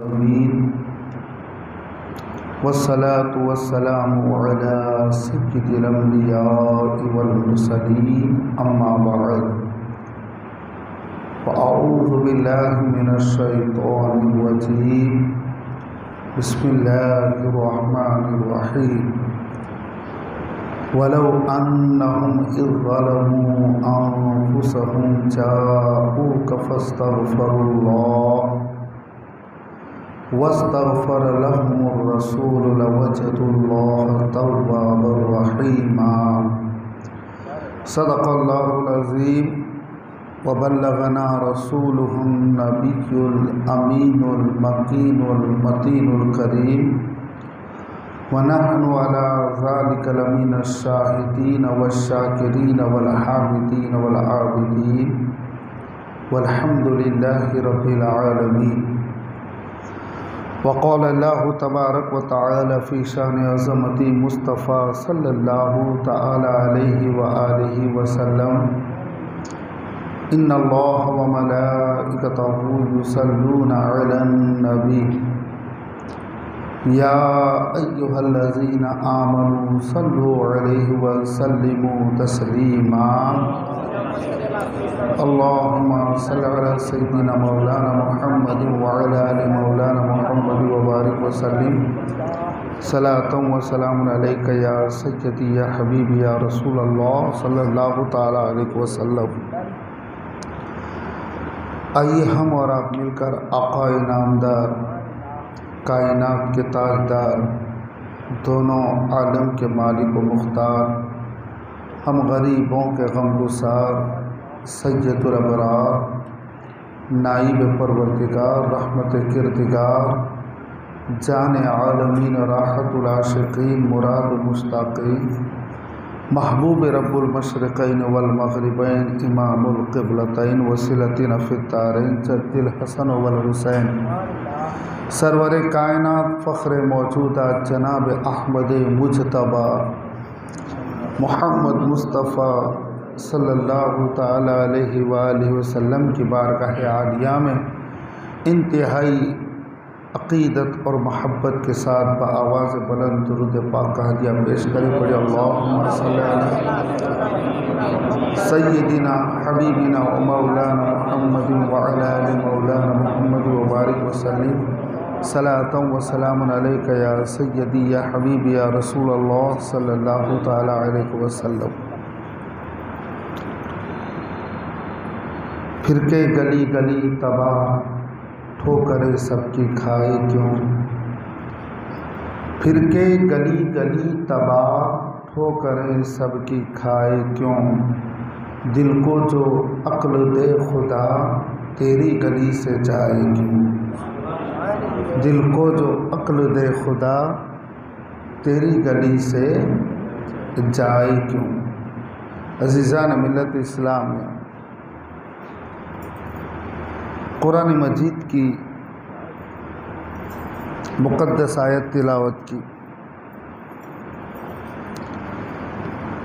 आमीन वस्सलातु वस्सलामु अला सय्यिदिल अंबिया'i वल मुरसलीन अम्मा बअद फ़अऊज़ु बिल्लाहि मिनश शैतानिर रजीम बिस्मिल्लाहिर रहमानिर रहीम वलौ अन्नहुम इज़ ज़लमू अन्फुसहुम जाऊका फस्तग़फ़िरुल्लाह वस्तग़फ़र लहुमुर रसूल लवजदुल्लाह तव्वाबर रहीमा। सदक़ल्लाहुल अज़ीम व बल्लगना रसूलुहुन नबियुल अमीनुल मकीनुल मतीनुल करीम व नहनु अला ज़ालिका लमिनश शाहिदीन वश्शाकिरीन वल हामिदीन वल आबिदीन वल्हम्दुलिल्लाहि रब्बिल आलमीन। वक़ाल अल्लाहु तबारक व तआला फ़ी शान अज़मती मुस्तफ़ा सल्लल्लाहु तआला अलैहि व आलिहि व सल्लम इन्नल्लाह व मलाइकतहु युसल्लूना अलन नबी या अय्युहल्लज़ीना आमनू सल्लु अलैहि व सल्लिमू तस्लीमा। अल्लाहुम्मा सल्लि अला सय्यिदिना मौलाना मुहम्मद व अला आलि मौलाना मुहम्मद व बारिक व सल्लिम सलातन व सलामुन अलैका या सय्यदी या हबीबी या रसूलल्लाह सल्लल्लाहु तआला अलैहि वसल्लम। आइए हम और आप मिलकर आका इनामदार कायनात के ताजदार दोनों आलम के मालिक व मुख्तार हम गरीबों के गमगुसार सय्यदुल अबरार नाइब परवरदिगार रहमत किरदिगार जान आलमीन राहतुल आशिकीन मुराद मुश्ताकीन महबूब रब्बुल मशरिक़ैन वल मग़रिबैन इमामुल क़िबलतैन वसीलतिना फ़िद्दारैन जद्दिल हसन वल हुसैन सरवर कायनात फ़ख्र मौजूदा जनाब अहमद मुजतबा मोहम्मद मुस्तफ़ा सल्लल्लाहु ताला अलैहि व आलिहि वसल्लम की बारगाह आलिया में इंतहाई अक़ीदत और महब्बत के साथ बआवाज़ बुलंद दुरूद पाक का हदिया पेश करें। पढ़े अल्लाहुम्मा सल्लि अला सय्यिदिना हबीबिना व मौलाना मुहम्मद व अला आलि मौलाना मुहम्मद व बारिक व सल्लिम सलातन व सलामुन अलैका या सय्यदी या हबीबी या रसूलल्लाह सल्लल्लाहु ताला अलैहि वसल्लम। फिरके गली गली तबाह ठोकरे सबकी खाए क्यों, फिरके गली गली तबाह ठोकरे सबकी खाए क्यों, दिल को जो अक्ल दे खुदा तेरी गली से जाए क्यों, दिल को जो अक्ल दे खुदा तेरी गली से जाए क्यों। अज़ीज़ान मिल्लत इस्लामिया, कुरान मजीद की मुक़द्दस आयत तिलावत की।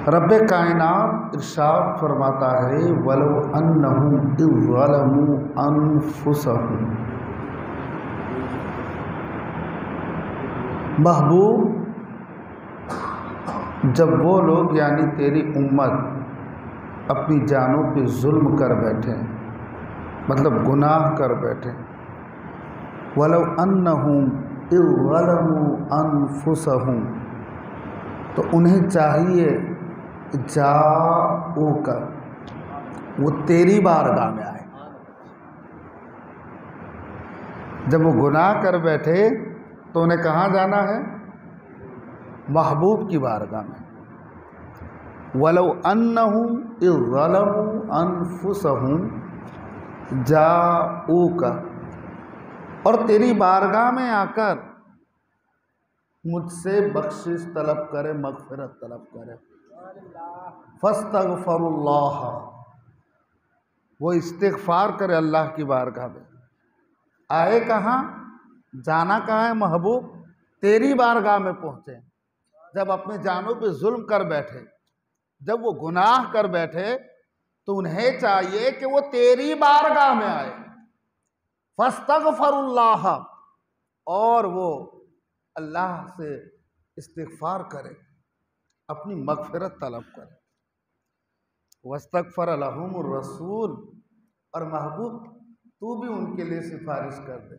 रब्बे कायनात इरशाद फरमाता है वलो अन्नहुम इज़ ज़लमू अनफुसहुम। महबूब, जब वो लोग यानी तेरी उम्मत अपनी जानों पे जुल्म कर बैठे, मतलब गुनाह कर बैठे, वलो अन्नहुम इज़ ज़लमू अनफुसहुम, तो उन्हें चाहिए जाऊका, वो तेरी बारगाह में आए। जब वो गुनाह कर बैठे तो उन्हें कहाँ जाना है? महबूब की बारगाह में। वलो अन्नहुम इज़ ज़लमू अनफुसहुम जाऊका, और तेरी बारगाह में आकर मुझसे बख्शिश तलब करे, मग़फ़िरत तलब करे। फस्तग़फ़िरुल्लाह, वो इस्तिग़फ़ार करे अल्लाह की बारगाह में। आए कहाँ? जाना कहाँ है महबूब? तेरी बारगाह में पहुँचे। जब अपने जानों पे जुल्म कर बैठे, जब वो गुनाह कर बैठे, तो उन्हें चाहिए कि वो तेरी बारगाह में आए। फस्तग़फिरुल्लाह, और वो अल्लाह से इस्तिग़फ़ार करे, अपनी मग़फ़िरत तलब करे। वस्तग़फ़र लहुमुर रसूल, और महबूब तू भी उनके लिए सिफारिश कर दे,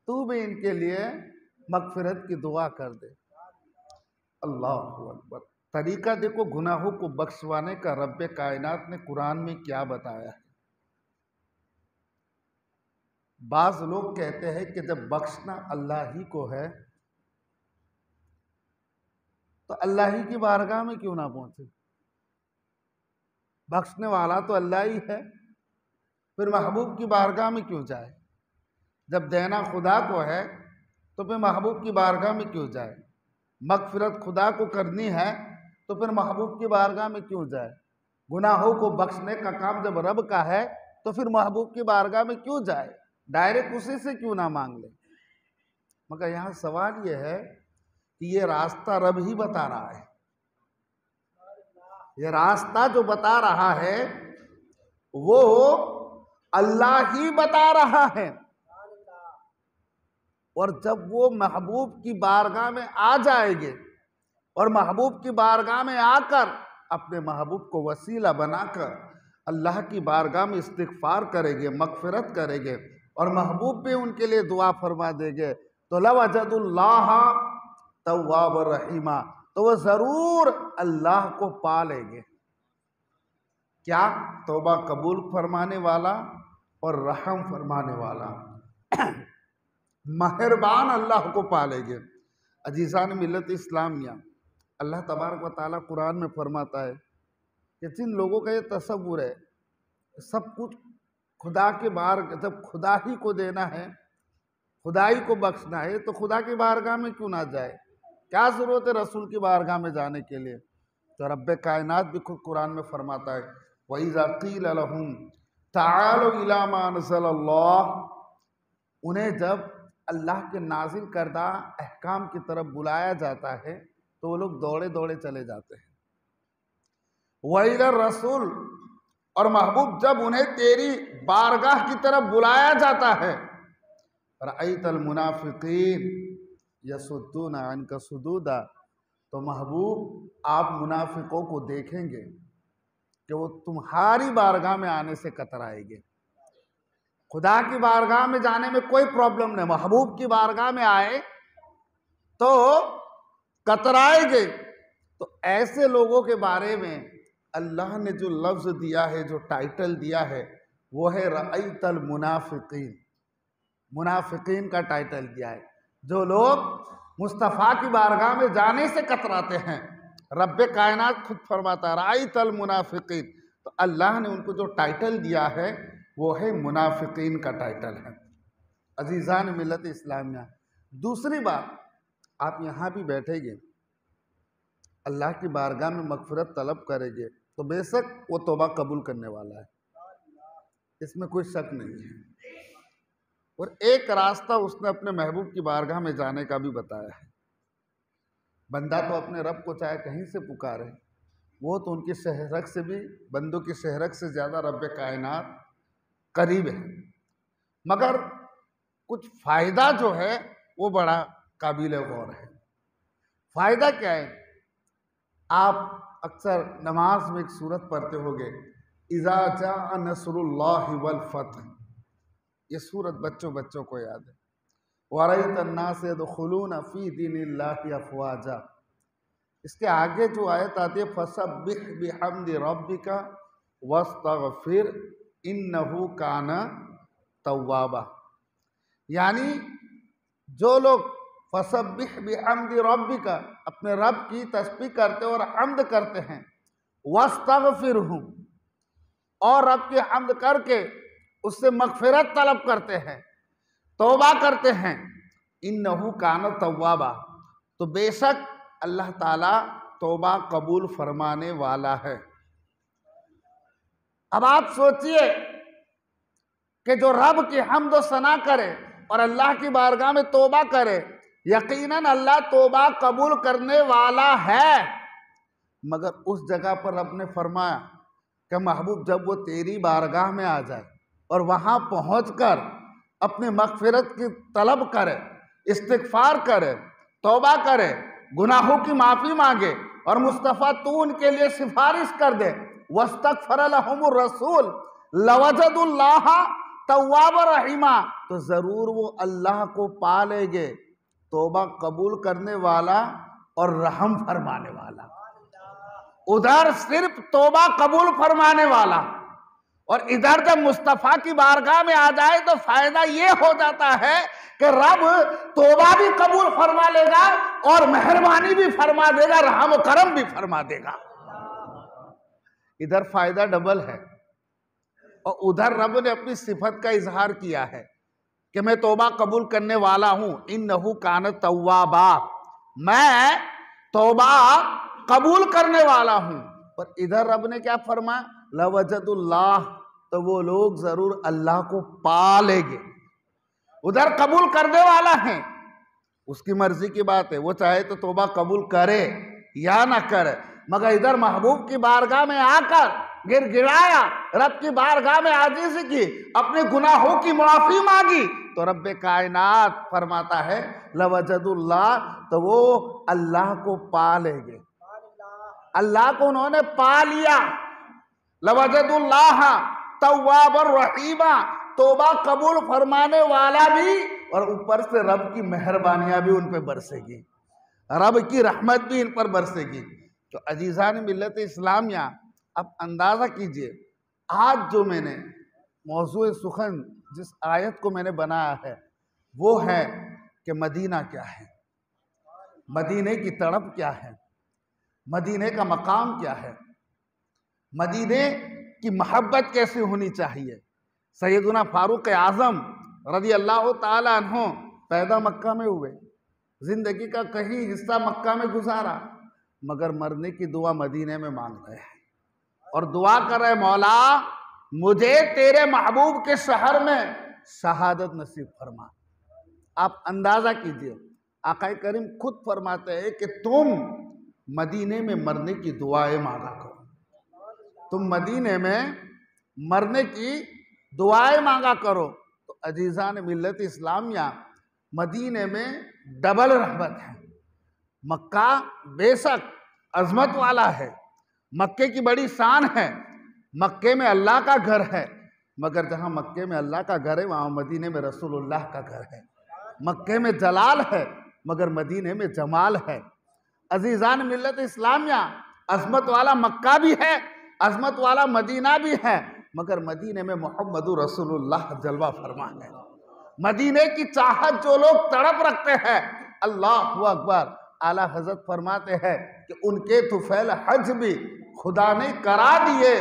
तू भी इनके लिए मग़फ़िरत की दुआ कर दे। अल्लाहु अकबर। तरीका देखो गुनाहों को बख्शवाने का रब्बे कायनात ने कुरान में क्या बताया है। बाज़ लोग कहते हैं कि जब बख्शना अल्लाह ही को है तो अल्लाह ही की बारगाह में क्यों ना पहुंचे। बख्शने वाला तो अल्लाह ही है, फिर महबूब की बारगाह में क्यों जाए। जब देना खुदा को है तो फिर महबूब की बारगाह में क्यों जाए। मग़फ़िरत खुदा को करनी है तो फिर महबूब की बारगाह में क्यों जाए। गुनाहों को बख्शने का काम जब रब का है तो फिर महबूब की बारगाह में क्यों जाए, डायरेक्ट उसी से क्यों ना मांग ले। मगर यहाँ सवाल ये है कि ये रास्ता रब ही बता रहा है, ये रास्ता जो बता रहा है वो अल्लाह ही बता रहा है। और जब वो महबूब की बारगाह में आ जाएंगे और महबूब की बारगाह में आकर अपने महबूब को वसीला बनाकर अल्लाह की बारगाह में इस्तिग़फ़ार करेंगे, मग़फ़िरत करेंगे और महबूब भी उनके लिए दुआ फरमा देंगे तो लवजदुल्लाह तव्वाब रहीमा, तो वो ज़रूर अल्लाह को पा लेंगे। क्या? तौबा कबूल फरमाने वाला और रहम फरमाने वाला, मेहरबान अल्लाह को पा लेंगे। अजीज़ान मिल्लत इस्लामिया, अल्लाह तबारक व तआला कुरान में फरमाता है कि जिन लोगों का ये तसव्वुर है सब कुछ खुदा के बार, जब खुदा ही को देना है, खुदा ही को बख्शना है तो खुदा की बारगाह में क्यों ना जाए, क्या ज़रूरत है रसूल की बारगाह में जाने के लिए। तो रब्बे कायनात भी खुद कुरान में फरमाता है वइज़ा क़ील लहुम तआलू इला मा नज़्ज़लल्लाह, उन्हें जब अल्लाह के नाजिल करदा अहकाम की तरफ बुलाया जाता है तो वो लोग दौड़े दौड़े चले जाते हैं। वइला रसूल, और महबूब जब उन्हें तेरी बारगाह की तरफ बुलाया जाता है रअयतल मुनाफिकीन यसुद्दूना अन्का सुदूदा, तो महबूब आप मुनाफिकों को देखेंगे कि वो तुम्हारी बारगाह में आने से कतराएंगे। खुदा की बारगाह में जाने में कोई प्रॉब्लम नहीं, महबूब की बारगाह में आए तो कतराएंगे। तो ऐसे लोगों के बारे में अल्लाह ने जो लफ्ज़ दिया है, जो टाइटल दिया है वो है रअयतल मुनाफिकीन, मुनाफिकीन का टाइटल दिया है। जो लोग मुस्तफ़ा की बारगाह में जाने से कतराते हैं, रब्बे कायनात खुद फरमाता है रअयतल मुनाफिकीन, तो अल्लाह ने उनको जो टाइटल दिया है वो है मुनाफिकीन का टाइटल है। अजीज़ान मिल्लत इस्लामिया, दूसरी बात, आप यहाँ भी बैठेंगे अल्लाह की बारगाह में मग़फ़िरत तलब करेंगे तो बेशक वो तौबा कबूल करने वाला है, इसमें कोई शक नहीं है। और एक रास्ता उसने अपने महबूब की बारगाह में जाने का भी बताया है। बंदा तो अपने रब को चाहे कहीं से पुकारे, वो तो उनकी शहरक से भी, बंदों की शहरक से ज़्यादा रब्बे कायनात करीब है, मगर कुछ फ़ायदा जो है वो बड़ा काबिल गौर है। फ़ायदा क्या है? आप अक्सर नमाज में एक सूरत पढ़ते होंगे इज़ा जाअ नस्रुल्लाहि वल फ़त्ह, ये सूरत बच्चों को याद है। वरअयतन नास यदखुलूना फ़ी दीनिल्लाहि अफ़वाजा, इसके आगे जो आयत आती है फसब्बिह बिहम्दि रब्बिका वस्तगफिर इन्नहु काना तव्वाबा, यानी जो लोग फसब्बिह बिहम्दि रब्बिका, अपने रब की तस्बीह करते और हम्द करते हैं, वस्तगफिरहु, और रब की हम्द करके उससे मग़फ़िरत तलब करते हैं, तौबा करते हैं, इन्नहु काना तव्वाबा, तो बेशक अल्लाह ताला तौबा कबूल फरमाने वाला है। अब आप सोचिए कि जो रब की हम्द व सना करे और अल्लाह की बारगाह में तौबा करे, यकीनन अल्लाह तौबा कबूल करने वाला है। मगर उस जगह पर रब ने फरमाया कि महबूब जब वो तेरी बारगाह में आ जाए और वहाँ पहुँचकर अपनी मगफिरत की तलब करे, इस्तिगफार करे, तौबा करे, गुनाहों की माफ़ी मांगे और मुस्तफ़ा तू उनके लिए सिफारिश कर दे। वस्तगफर लहुमुर रसूल लवजदुल्लाह तव्वाब रहीमा, तो ज़रूर वो अल्लाह को पा लेंगे, तौबा कबूल करने वाला और रहम फरमाने वाला। उधर सिर्फ तौबा कबूल फरमाने वाला, और इधर जब मुस्तफ़ा की बारगाह में आ जाए तो फायदा ये हो जाता है कि रब तौबा भी कबूल फरमा लेगा और मेहरबानी भी फरमा देगा, रहम करम भी फरमा देगा। इधर फायदा डबल है, और उधर रब ने अपनी सिफत का इजहार किया है कि मैं तौबा कबूल करने वाला हूं, इन्नहु कान तव्वाबा, मैं तौबा कबूल करने वाला हूं। पर इधर रब ने क्या फरमाया, लवजदुल्लाह, तो वो लोग जरूर अल्लाह को पा लेंगे। उधर कबूल करने वाला है, उसकी मर्जी की बात है, वो चाहे तो तौबा कबूल करे या ना करे, मगर इधर महबूब की बारगाह में आकर गिड़गिड़ाया, रब की बारगाह में आजीज़ी की, अपने गुनाहों की माफी मांगी, तो रब्बे कायनात फरमाता है लवजदुल्लाह, तो वो अल्लाह को पा लेंगे। अल्लाह को उन्होंने पा लिया, लवजदुल्लाह तव्वाबर रहीमा, तौबा कबूल फरमाने वाला भी, और ऊपर से रब की मेहरबानियां भी उन पर बरसेगी, रब की रहमत भी इन पर बरसेगी। तो अजीज़ान मिल्लत इस्लामिया, अब अंदाज़ा कीजिए आज जो मैंने मौज़ूए सुखन जिस आयत को मैंने बनाया है वो है कि मदीना क्या है, मदीने की तड़प क्या है, मदीने का मकाम क्या है, मदीने की मोहब्बत कैसे होनी चाहिए। सैयदुना फारूक आज़म रज़ी अल्लाह ताला अन्हु पैदा मक्का में हुए, ज़िंदगी का कहीं हिस्सा मक्का में गुजारा, मगर मरने की दुआ मदीने में मांग रहे हैं और दुआ कर रहे, मौला मुझे तेरे महबूब के शहर में शहादत नसीब फरमा। आप अंदाजा कीजिए, आक़ाए करीम खुद फरमाते हैं कि तुम मदीने में मरने की दुआएं मांगा करो, तुम मदीने में मरने की दुआएं मांगा करो। तो अजीज़ान मिल्लत इस्लामिया, मदीने में डबल रहमत है। मक्का बेशक अजमत वाला है, मक्के की बड़ी शान है, मक्के में अल्लाह का घर है, मगर जहाँ मक्के में अल्लाह का घर है वहाँ मदीने में रसूलुल्लाह का घर है। मक्के में जलाल है मगर मदीने में जमाल है। अजीज़ान मिल्लत इस्लामिया, अजमत वाला मक्का भी है, अजमत वाला मदीना भी है, मगर मदीने में मोहम्मदुर रसूलुल्लाह जलवा फरमा है। मदीने की चाहत जो लोग तड़प रखते हैं, अल्लाहु अकबर, आला हजरत फरमाते हैं कि उनके तुफैल हज भी खुदा ने करा दिए,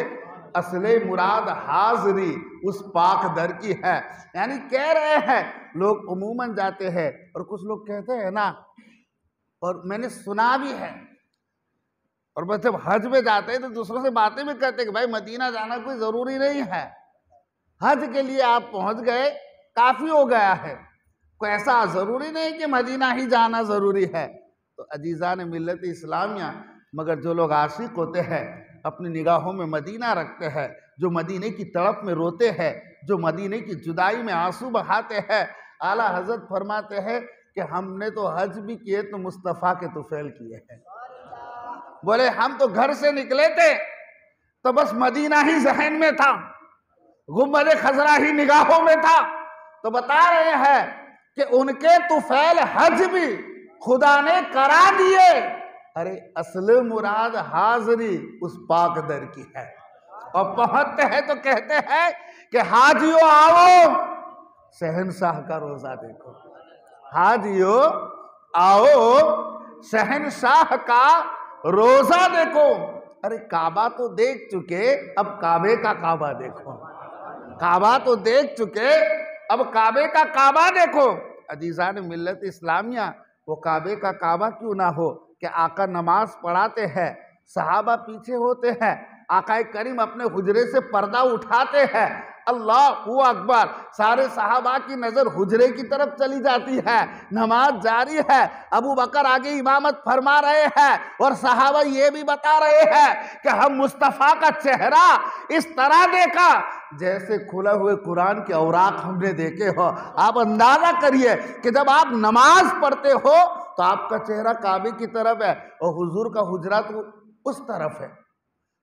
असले मुराद हाजरी उस पाक दर की है। यानी कह रहे हैं, लोग उमूमन जाते हैं और कुछ लोग कहते हैं ना, और मैंने सुना भी है, और बस जब हज में जाते हैं तो दूसरों से बातें भी करते हैं कि भाई मदीना जाना कोई ज़रूरी नहीं है, हज के लिए आप पहुंच गए काफ़ी हो गया है, कोई ऐसा ज़रूरी नहीं कि मदीना ही जाना ज़रूरी है। तो अजीज़ान मिल्लत इस्लामिया, मगर जो लोग आशिक होते हैं अपनी निगाहों में मदीना रखते हैं, जो मदीने की तड़प में रोते हैं, जो मदीने की जुदाई में आंसू बहाते हैं, आला हजरत फरमाते हैं कि हमने तो हज भी किए तो मुस्तफ़ा के तुफैल किए हैं। बोले हम तो घर से निकले थे तो बस मदीना ही जहन में था, गुम्बद खजरा ही निगाहों में था, तो बता रहे हैं कि उनके तुफैल हज भी खुदा ने करा दिए। अरे असल मुराद हाजरी उस पाक दर की है। और पहुंचते हैं तो कहते हैं कि हाजियों आओ शहनशाह का रोजा देखो, हाजियों आओ शहनशाह का रोजा देखो। अरे काबा तो देख चुके, अब काबे का काबा देखो, काबा तो देख चुके, अब काबे का काबा देखो। अजीज़ान मिल्लत इस्लामिया, वो काबे का काबा क्यों ना हो कि आका नमाज पढ़ाते हैं, सहाबा पीछे होते हैं, आकाए करीम अपने हुजरे से पर्दा उठाते हैं, अल्लाहू अकबर। सारे सहाबा की नजर हुजरे की तरफ चली जाती है, नमाज जारी है। अबू बकर आगे इमामत फरमा रहे हैं और सहाबा ये भी बता रहे हैं कि हम मुस्तफा का चेहरा इस तरह देखा जैसे खुले हुए कुरान के औराक हमने देखे हो। आप अंदाजा करिए कि जब आप नमाज पढ़ते हो तो आपका चेहरा काबे की तरफ है और हुजूर का हुजरा तो उस तरफ है,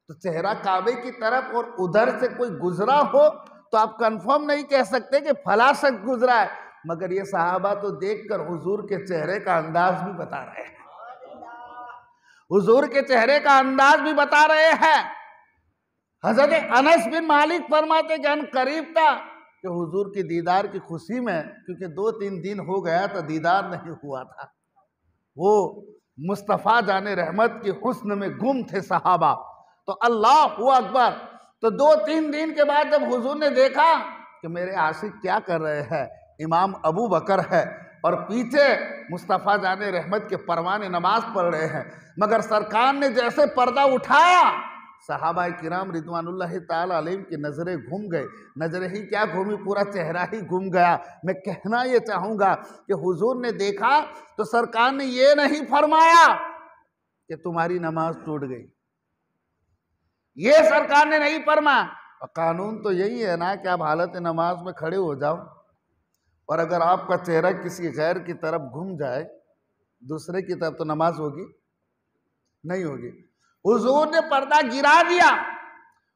तो चेहरा काबे की तरफ और उधर से कोई गुजरा हो तो आप कंफर्म नहीं कह सकते कि फला शख्स गुजरा है। मगर ये सहाबा तो देखकर हुजूर के चेहरे का अंदाज भी बता रहे हैं, हुजूर के चेहरे का अंदाज भी बता रहे हैं। हजरत अनस बिन मालिक फरमाते कि अन करीब था कि हुजूर की दीदार की खुशी में, क्योंकि 2-3 दिन हो गया तो दीदार नहीं हुआ था, वो मुस्तफ़ा जाने रहमत की हुस्न में गुम थे सहाबा। तो अल्लाहू अकबर। तो 2-3 दिन के बाद जब हुजूर ने देखा कि मेरे आशिक क्या कर रहे हैं, इमाम अबू बकर है और पीछे मुस्तफ़ा जाने रहमत के परवाने नमाज पढ़ रहे हैं, मगर सरकार ने जैसे पर्दा उठाया सहाबा किराम रिदवानुल्लाह ताला अलैहिम की नज़रें घूम गए। नज़रें ही क्या घूमी, पूरा चेहरा ही घूम गया। मैं कहना ये चाहूँगा कि हुजूर ने देखा तो सरकार ने ये नहीं फरमाया कि तुम्हारी नमाज टूट गई, ये सरकार ने नहीं फरमाया। कानून तो यही है ना कि आप हालत नमाज में खड़े हो जाओ, और अगर आपका चेहरा किसी गैर की तरफ घूम जाए, दूसरे की तरफ, तो नमाज होगी नहीं होगी। हुजूर ने पर्दा गिरा दिया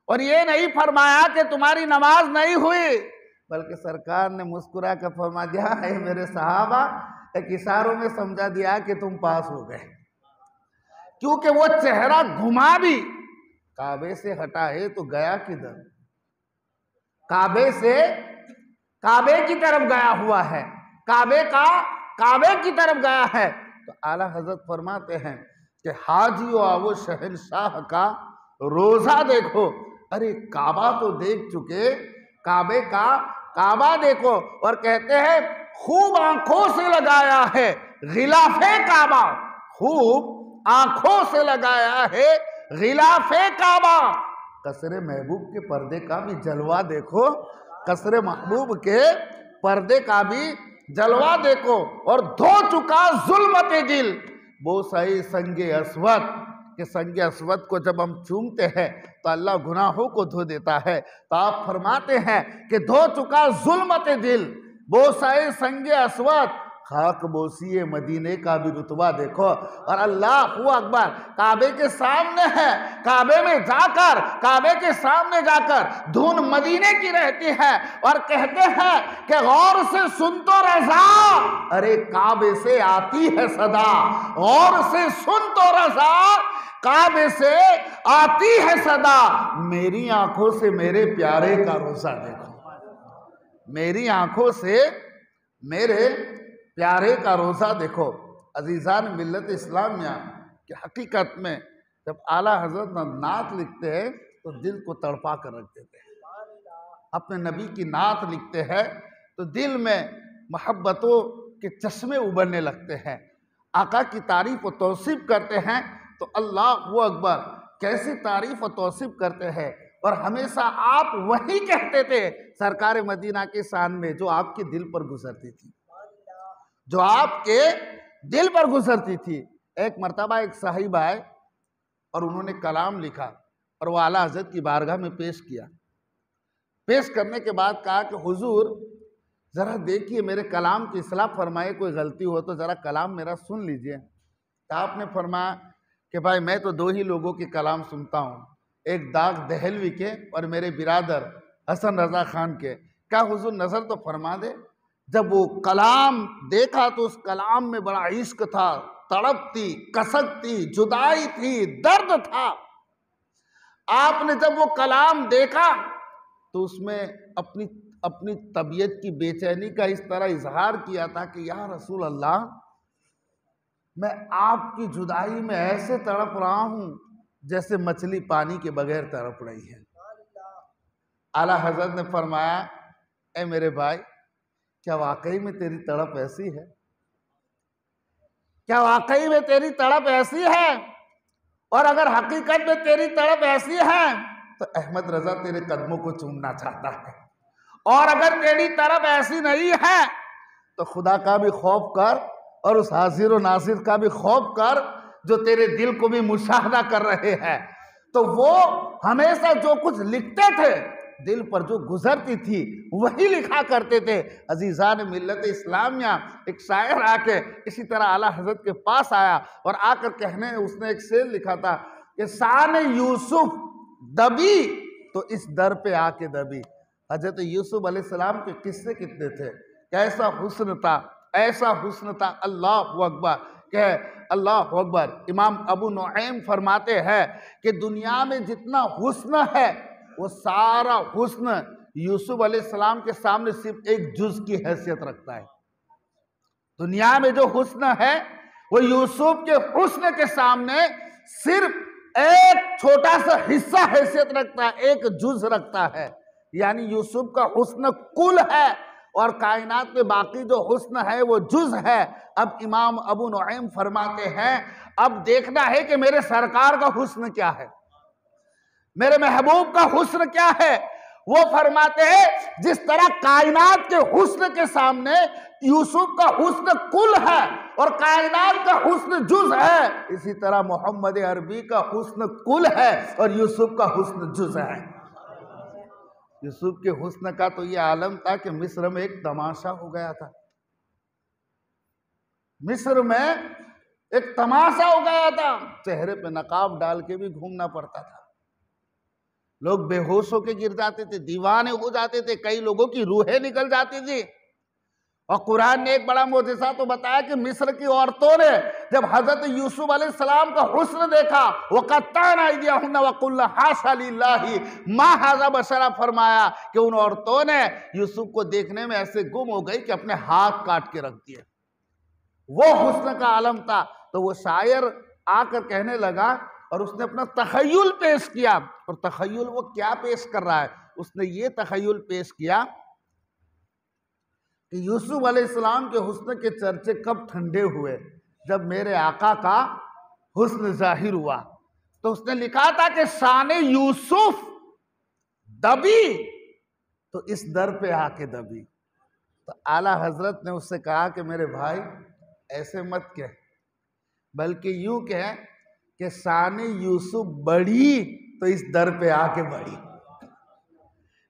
और ये नहीं फरमाया कि तुम्हारी नमाज नहीं हुई, बल्कि सरकार ने मुस्कुरा कर फरमा दिया है मेरे सहाबा, एक इशारों में समझा दिया कि तुम पास हो गए। क्योंकि वो चेहरा घुमा भी काबे से हटा है तो गया किधर, काबे से काबे की तरफ गया हुआ है, काबे की तरफ गया है। तो आला हजरत फरमाते हैं कि हाजियो आवो शहनशाह का रोजा देखो। अरे काबा तो देख चुके, काबे का काबा देखो, और कहते हैं खूब आंखों से लगाया है गिलाफे काबा, खूब आंखों से लगाया है गिलाफे काबा। कसरे महबूब के पर्दे का भी जलवा देखो, कसरे महबूब के पर्दे का भी जलवा देखो। और धो चुका जुल्मत दिल, वो सही संगे अस्वद, कि संगे अस्वद को जब हम चूमते हैं तो अल्लाह गुनाहों को धो देता है। तो आप फरमाते हैं कि धो चुका जुल्मत दिल, वो सही संगे अस्वद, खाक बोसिए मदीने का भी रुतबा देखो। और अल्लाहू अकबर, काबे के सामने है, काबे में जाकर, काबे के सामने जाकर धुन मदीने की रहती है और कहते हैं कि गौर से सुन तो रज़ा, अरे काबे से आती है सदा, गौर से सुन तो रज़ा, काबे से आती है सदा, मेरी आंखों से मेरे प्यारे का रोजा देखो, मेरी आंखों से मेरे प्यारे का रोज़ा देखो। अजीज़ान मिल्लत इस्लामिया कि हकीकत में जब आला हजरत नात लिखते हैं तो दिल को तड़पा कर रख देते हैं, अपने नबी की नात लिखते हैं तो दिल में मोहब्बतों के चश्मे उभरने लगते हैं, आका की तारीफ और तौसीफ करते हैं। तो अल्लाहू अकबर, कैसी तारीफ और तौसीफ करते हैं। और हमेशा आप वही कहते थे सरकार मदीना के शान में जो आपके दिल पर गुजरती थी, जो आपके दिल पर गुजरती थी। एक मर्तबा एक साहिब आए और उन्होंने कलाम लिखा और वो आला हज़रत की बारगाह में पेश किया। पेश करने के बाद कहा कि हुजूर ज़रा देखिए मेरे कलाम की इस्लाह फरमाए, कोई गलती हो तो ज़रा कलाम मेरा सुन लीजिए। तो आपने फरमाया कि भाई मैं तो 2 ही लोगों के कलाम सुनता हूँ, एक दाग दहलवी के और मेरे बिरादर हसन रज़ा खान के। क्या हुजूर नज़र तो फरमा दे। जब वो कलाम देखा तो उस कलाम में बड़ा इश्क था, तड़प थी, कसक थी, जुदाई थी, दर्द था। आपने जब वो कलाम देखा तो उसमें अपनी तबीयत की बेचैनी का इस तरह इजहार किया था कि या रसूल अल्लाह, मैं आपकी जुदाई में ऐसे तड़प रहा हूँ जैसे मछली पानी के बगैर तड़प रही है। आला हजरत ने फरमाया, ए मेरे भाई, क्या वाकई में तेरी तड़प ऐसी है? क्या वाकई में तेरी तड़प ऐसी है? और अगर हकीकत में तेरी तड़प ऐसी है तो अहमद रजा तेरे कदमों को चूमना चाहता है। और अगर तेरी तरफ ऐसी नहीं है तो खुदा का भी खौफ कर और उस हाजिर और नासिर का भी खौफ कर जो तेरे दिल को भी मुशाहदा कर रहे हैं। तो वो हमेशा जो कुछ लिखते थे, दिल पर जो गुजरती थी वही लिखा करते थे। अजीजान मिल्लत इस्लामिया, एक शायर आके इसी तरह आला हजरत के पास आया और आकर कहने उसने एक शेर लिखा था कि शान यूसुफ दबी तो इस दर पे आके दबी। हजरत यूसुफ अलैहिस्सलाम के किस्से कितने थे, कैसा हुस्न था, ऐसा हुस्न था, अल्लाह अकबर, कह अल्लाह अकबर। इमाम अबू नुऐम फरमाते हैं कि दुनिया में जितना हुस्न है वो सारा हुस्न यूसुफ अलैहिस्सलाम के सामने सिर्फ एक जुज की हैसियत रखता है। दुनिया में जो हुस्न है वो यूसुफ के हुस्न के सामने सिर्फ एक छोटा सा हिस्सा हैसियत रखता है, एक जुज रखता है। यानी यूसुफ का हुस्न कुल है और कायनात में बाकी जो हुस्न है वो जुज है। अब इमाम अबू नुऐम फरमाते हैं अब देखना है कि मेरे सरकार का हुस्न क्या है, मेरे महबूब का हुस्न क्या है। वो फरमाते हैं जिस तरह कायनात के हुस्न के सामने यूसुफ का हुस्न कुल है और कायनात का हुस्न जुज है, इसी तरह मोहम्मद अरबी का हुस्न कुल है और यूसुफ का हुस्न जुज है। यूसुफ के हुस्न का तो ये आलम था कि मिस्र में एक तमाशा हो गया था। मिस्र में एक तमाशा हो गया था, चेहरे पे नकाब डाल के भी घूमना पड़ता था। लोग बेहोश होके गिर जाते थे, दीवाने हो जाते थे, कई लोगों की रूहें निकल जाती थी। और कुरान ने एक बड़ा मोजिज़ा तो बताया कि मिस्र की औरतों ने जब हजरत यूसुफ अलैहिस्सलाम का हुस्न देखा, वो कत्ताना अयदियहुन्ना व कुल्ना हाशा लिल्लाहि मा हाज़ा बशरा, फरमाया कि उन औरतों ने यूसुफ को देखने में ऐसे गुम हो गई कि अपने हाथ काट के रख दिए। वो हुस्न का आलम था। तो वो शायर आकर कहने लगा और उसने अपना तखय्युल पेश किया। और तखय्युल वो क्या पेश कर रहा है, उसने ये तखय्युल पेश किया कि यूसुफ अलैहिस्सलाम के हुस्न के चर्चे कब ठंडे हुए, जब मेरे आका का हुस्न जाहिर हुआ। तो उसने लिखा था कि शाने यूसुफ दबी तो इस दर पे आके दबी। तो आला हजरत ने उससे कहा कि मेरे भाई ऐसे मत कह, बल्कि यूं कह कि शाने यूसुफ बढ़ी तो इस दर पे आके बढ़ी।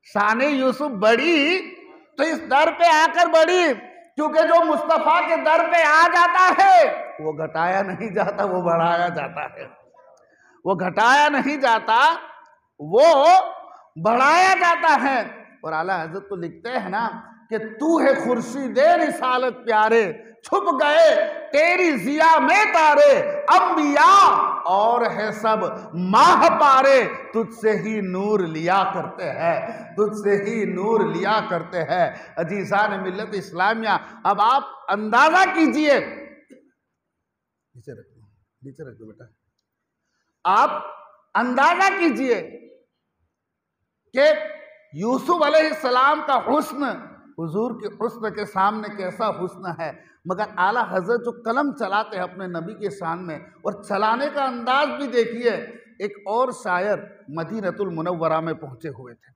शाने यूसुफ बढ़ी तो इस दर पे आकर बढ़ी, क्योंकि जो मुस्तफा के दर पे आ जाता है वो घटाया नहीं जाता, वो बढ़ाया जाता है। वो घटाया नहीं जाता, वो बढ़ाया जाता है। और आला हजरत तो लिखते हैं ना कि तू है खुर्शीदे रिसालत प्यारे, छुप गए तेरी जिया में तारे, अंबिया और है सब माह पारे, तुझसे ही नूर लिया करते हैं, तुझसे ही नूर लिया करते हैं। अजीजान मिल्लत इस्लामिया, अब आप अंदाजा कीजिए, नीचे रख दो बेटा, आप अंदाजा कीजिए कि यूसुफ अलैहिस्सलाम का हुस्न हुजूर के हुस्न के सामने कैसा हुस्न है। मगर आला हजरत जो कलम चलाते हैं अपने नबी के शान में, और चलाने का अंदाज भी देखिए। एक और शायर मदीनतुल मुनव्वरा में पहुंचे हुए थे।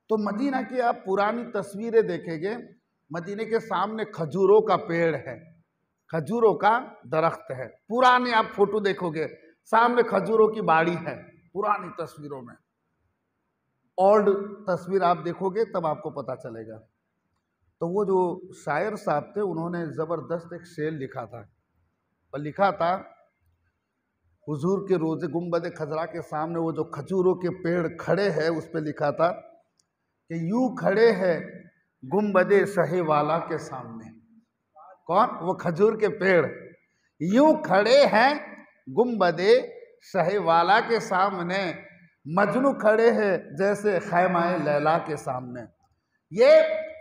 तो मदीना की आप पुरानी तस्वीरें देखेंगे, मदीने के सामने खजूरों का पेड़ है, खजूरों का दरख्त है। पुराने आप फोटो देखोगे, सामने खजूरों की बाड़ी है पुरानी तस्वीरों में। ओल्ड तस्वीर आप देखोगे तब आपको पता चलेगा। तो वो जो शायर साहब थे उन्होंने ज़बरदस्त एक शेर लिखा था, और लिखा था हुजूर के रोज़े गुंबद खजरा के सामने वो जो खजूरों के पेड़ खड़े हैं, उस पर लिखा था कि यूं खड़े हैं गुंबद शहे वाला के सामने। कौन? वो खजूर के पेड़ यूं खड़े हैं गुंबद शहे वाला के सामने, मजनू खड़े हैं जैसे खैमाए लैला के सामने। ये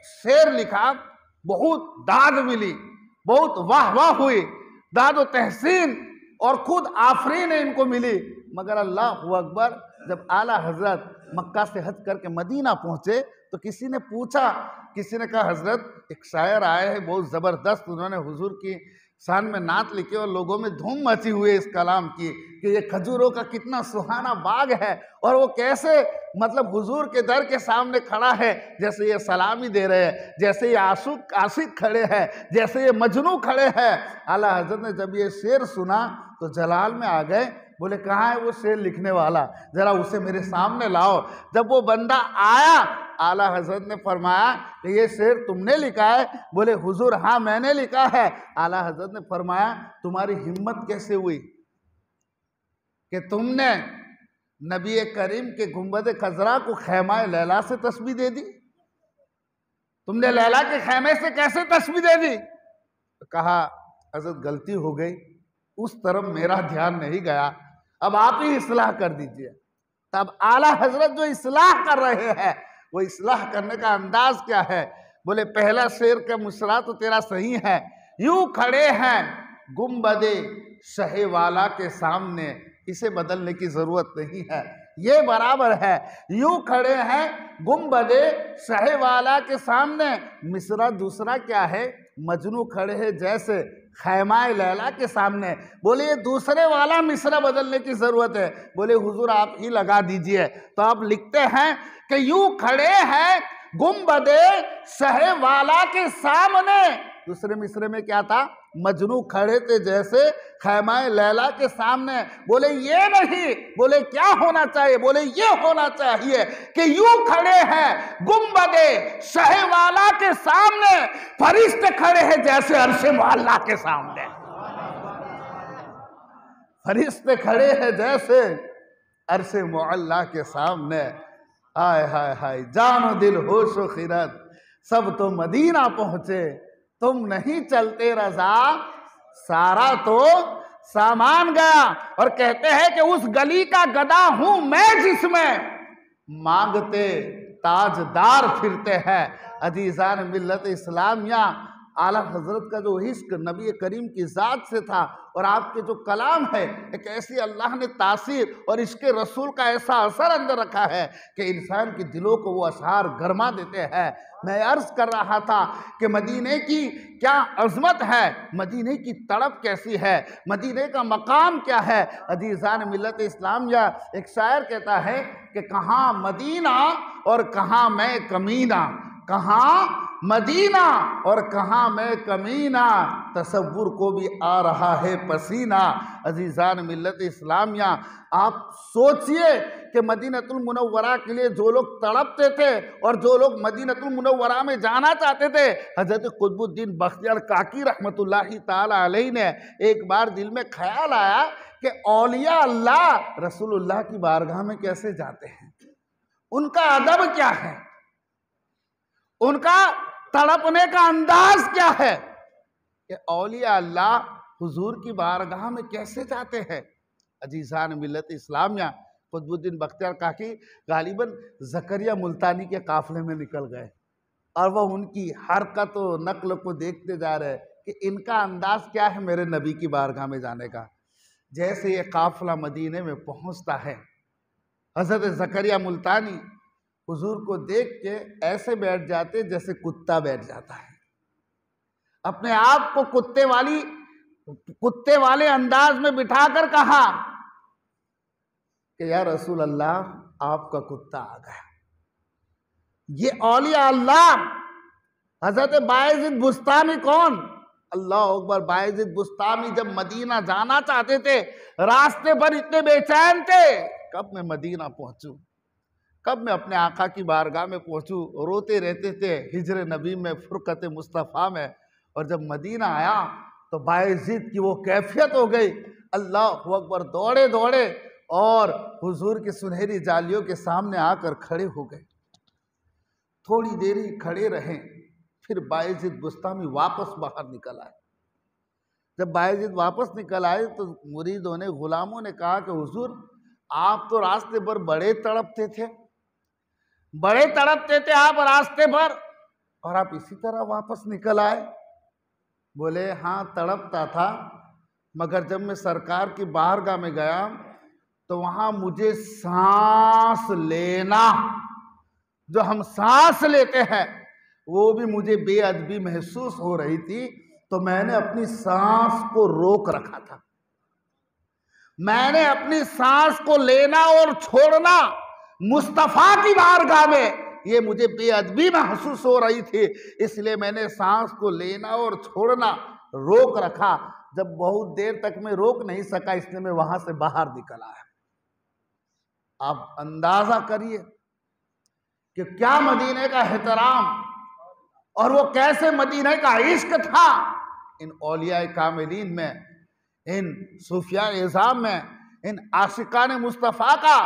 शेर लिखा, बहुत दाद मिली, बहुत वाह वाह हुई, दाद व तहसीन और खुद आफरीन इनको मिली। मगर अल्लाह अकबर, जब आला हजरत मक्का से हज करके मदीना पहुंचे तो किसी ने पूछा, किसी ने कहा हजरत एक शायर आए हैं बहुत ज़बरदस्त, उन्होंने हुजूर की शान में नात लिखे और लोगों में धूम मची हुई है इस कलाम की कि ये खजूरों का कितना सुहाना बाग है और वो कैसे मतलब हुजूर के दर के सामने खड़ा है, जैसे ये सलामी दे रहे हैं, जैसे ये आशिक खड़े हैं, जैसे ये मजनू खड़े हैं। आला हजरत ने जब ये शेर सुना तो जलाल में आ गए, बोले कहाँ है वो शेर लिखने वाला, जरा उसे मेरे सामने लाओ। जब वो बंदा आया, आला हजरत ने फरमाया कि ये शेर तुमने लिखा है? बोले हुजूर हाँ मैंने लिखा है। आला हजरत ने फरमाया तुम्हारी हिम्मत कैसे हुई कि तुमने नबी करीम के गुंबद खजरा को खैमा लैला से तस्बीह दे दी? तुमने लैला के खैमे से कैसे तस्बीह दे दी? तो कहा हजरत गलती हो गई, उस तरफ मेरा ध्यान नहीं गया, अब आप ही इस्लाह कर दीजिए। तब आला हजरत जो इस्लाह कर रहे हैं वो इस्लाह करने का अंदाज क्या है? बोले पहला शेर का मुसरा तो तेरा सही है, यूं खड़े हैं गुंबदे शहे वाला के सामने, इसे बदलने की जरूरत नहीं है, ये बराबर है। यूं खड़े हैं गुंबदे शहे वाला के सामने। मिसरा दूसरा क्या है? मजनू खड़े हैं जैसे खैमाए लैला के सामने। बोले ये दूसरे वाला मिसरा बदलने की जरूरत है। बोले हुजूर आप ही लगा दीजिए। तो आप लिखते हैं कि यूं खड़े हैं गुंबदे शहे वाला के सामने। दूसरे मिसरे में क्या था? मजनू खड़े थे जैसे खैमाए लैला के सामने। बोले ये नहीं, बोले क्या होना चाहिए? बोले ये होना चाहिए कि यूं खड़े हैं गुंबदे शहे वाला के सामने, फरिश्ते खड़े हैं जैसे अर्शे मुअल्ला के सामने। फरिश्ते खड़े हैं जैसे अर्शे मुअल्ला के सामने। हाय हाय हाय, जानो दिल होशो खिरत सब तो मदीना पहुंचे, तुम नहीं चलते रजा सारा तो सामान गया। और कहते हैं कि उस गली का गदा हूं मैं जिसमें मांगते ताजदार फिरते हैं। अजीजान मिल्लत इस्लामिया, आला हजरत का जो इश्क नबी करीम की ज़ात से था और आपके जो कलाम है, एक ऐसी अल्लाह ने तासीर और इसके रसूल का ऐसा असर अंदर रखा है कि इंसान के दिलों को वो अशार गरमा देते हैं। मैं अर्ज कर रहा था कि मदीने की क्या अजमत है, मदीने की तड़प कैसी है, मदीने का मकाम क्या है। अजीज़ान मिल्लत इस्लामिया, एक शायर कहता है कि कहाँ मदीना और कहाँ मैं कमीना, कहाँ मदीना और कहाँ मैं कमीना, तसव्वुर को भी आ रहा है पसीना। अजीज़ान मिल्लत इस्लामिया, आप सोचिए कि मदीनतुल मुनव्वरा के लिए जो लोग तड़पते थे और जो लोग मदीनतुल मुनव्वरा में जाना चाहते थे। हज़रत कुतुबुद्दीन बख्तियार काकी रहमतुल्लाहि ताला अलैहि ने एक बार दिल में ख्याल आया कि औलिया अल्लाह रसूलुल्लाह की बारगाह में कैसे जाते हैं, उनका अदब क्या है, उनका तड़पने का अंदाज क्या है कि औलिया अल्लाह हुजूर की बारगाह में कैसे जाते हैं। अजीज़ान मिल्लत इस्लामिया, कुतुबुद्दीन बख्तियार काकी गालिबन ज़करिया मुल्तानी के काफिले में निकल गए और वह उनकी हरकत व नक्ल को देखते जा रहे कि इनका अंदाज क्या है मेरे नबी की बारगाह में जाने का। जैसे ये काफिला मदीने में पहुंचता है, हज़रत ज़करिया मुल्तानी हुजूर को देख के ऐसे बैठ जाते जैसे कुत्ता बैठ जाता है, अपने आप को कुत्ते वाले अंदाज में बिठाकर कहा कि या रसूल अल्लाह आपका कुत्ता आ गया। ये औलिया अल्लाह हजरत बायज़िद बुस्तामी कौन? अल्लाह अकबर। बायज़िद बुस्तामी जब मदीना जाना चाहते थे, रास्ते पर इतने बेचैन थे, कब मैं मदीना पहुंचूं, कब मैं अपने आका की बारगाह में पहुंचूं, रोते रहते थे हिजर नबी में, फुरकत मुस्तफ़ा में। और जब मदीना आया तो बायज़िद की वो कैफियत हो गई, अल्लाह अकबर, दौड़े दौड़े और हुजूर की सुनहरी जालियों के सामने आकर खड़े हो गए। थोड़ी देर ही खड़े रहे, फिर बायज़िद बुस्तामी वापस बाहर निकल आए। जब बायज़िद वापस निकल आए तो मुरीदों ने, गुलामों ने कहा कि हुजूर आप तो रास्ते पर बड़े तड़पते थे, बड़े तड़पते थे आप रास्ते पर, और आप इसी तरह वापस निकल आए। बोले हाँ तड़पता था, मगर जब मैं सरकार की बारगाह में गया तो वहाँ मुझे सांस लेना, जो हम सांस लेते हैं, वो भी मुझे बेअदबी महसूस हो रही थी। तो मैंने अपनी सांस को रोक रखा था। मैंने अपनी सांस को लेना और छोड़ना मुस्तफा की बारगाह में, ये मुझे बेअदबी महसूस हो रही थी, इसलिए मैंने सांस को लेना और छोड़ना रोक रखा। जब बहुत देर तक मैं रोक नहीं सका, इसलिए मैं वहां से बाहर निकल आया। आप अंदाजा करिए कि क्या मदीने का एहतराम और वो कैसे मदीने का इश्क था इन औलिया कामिलीन में, इन सूफिया इज़ाम में, इन आशिकान मुस्तफ़ा का।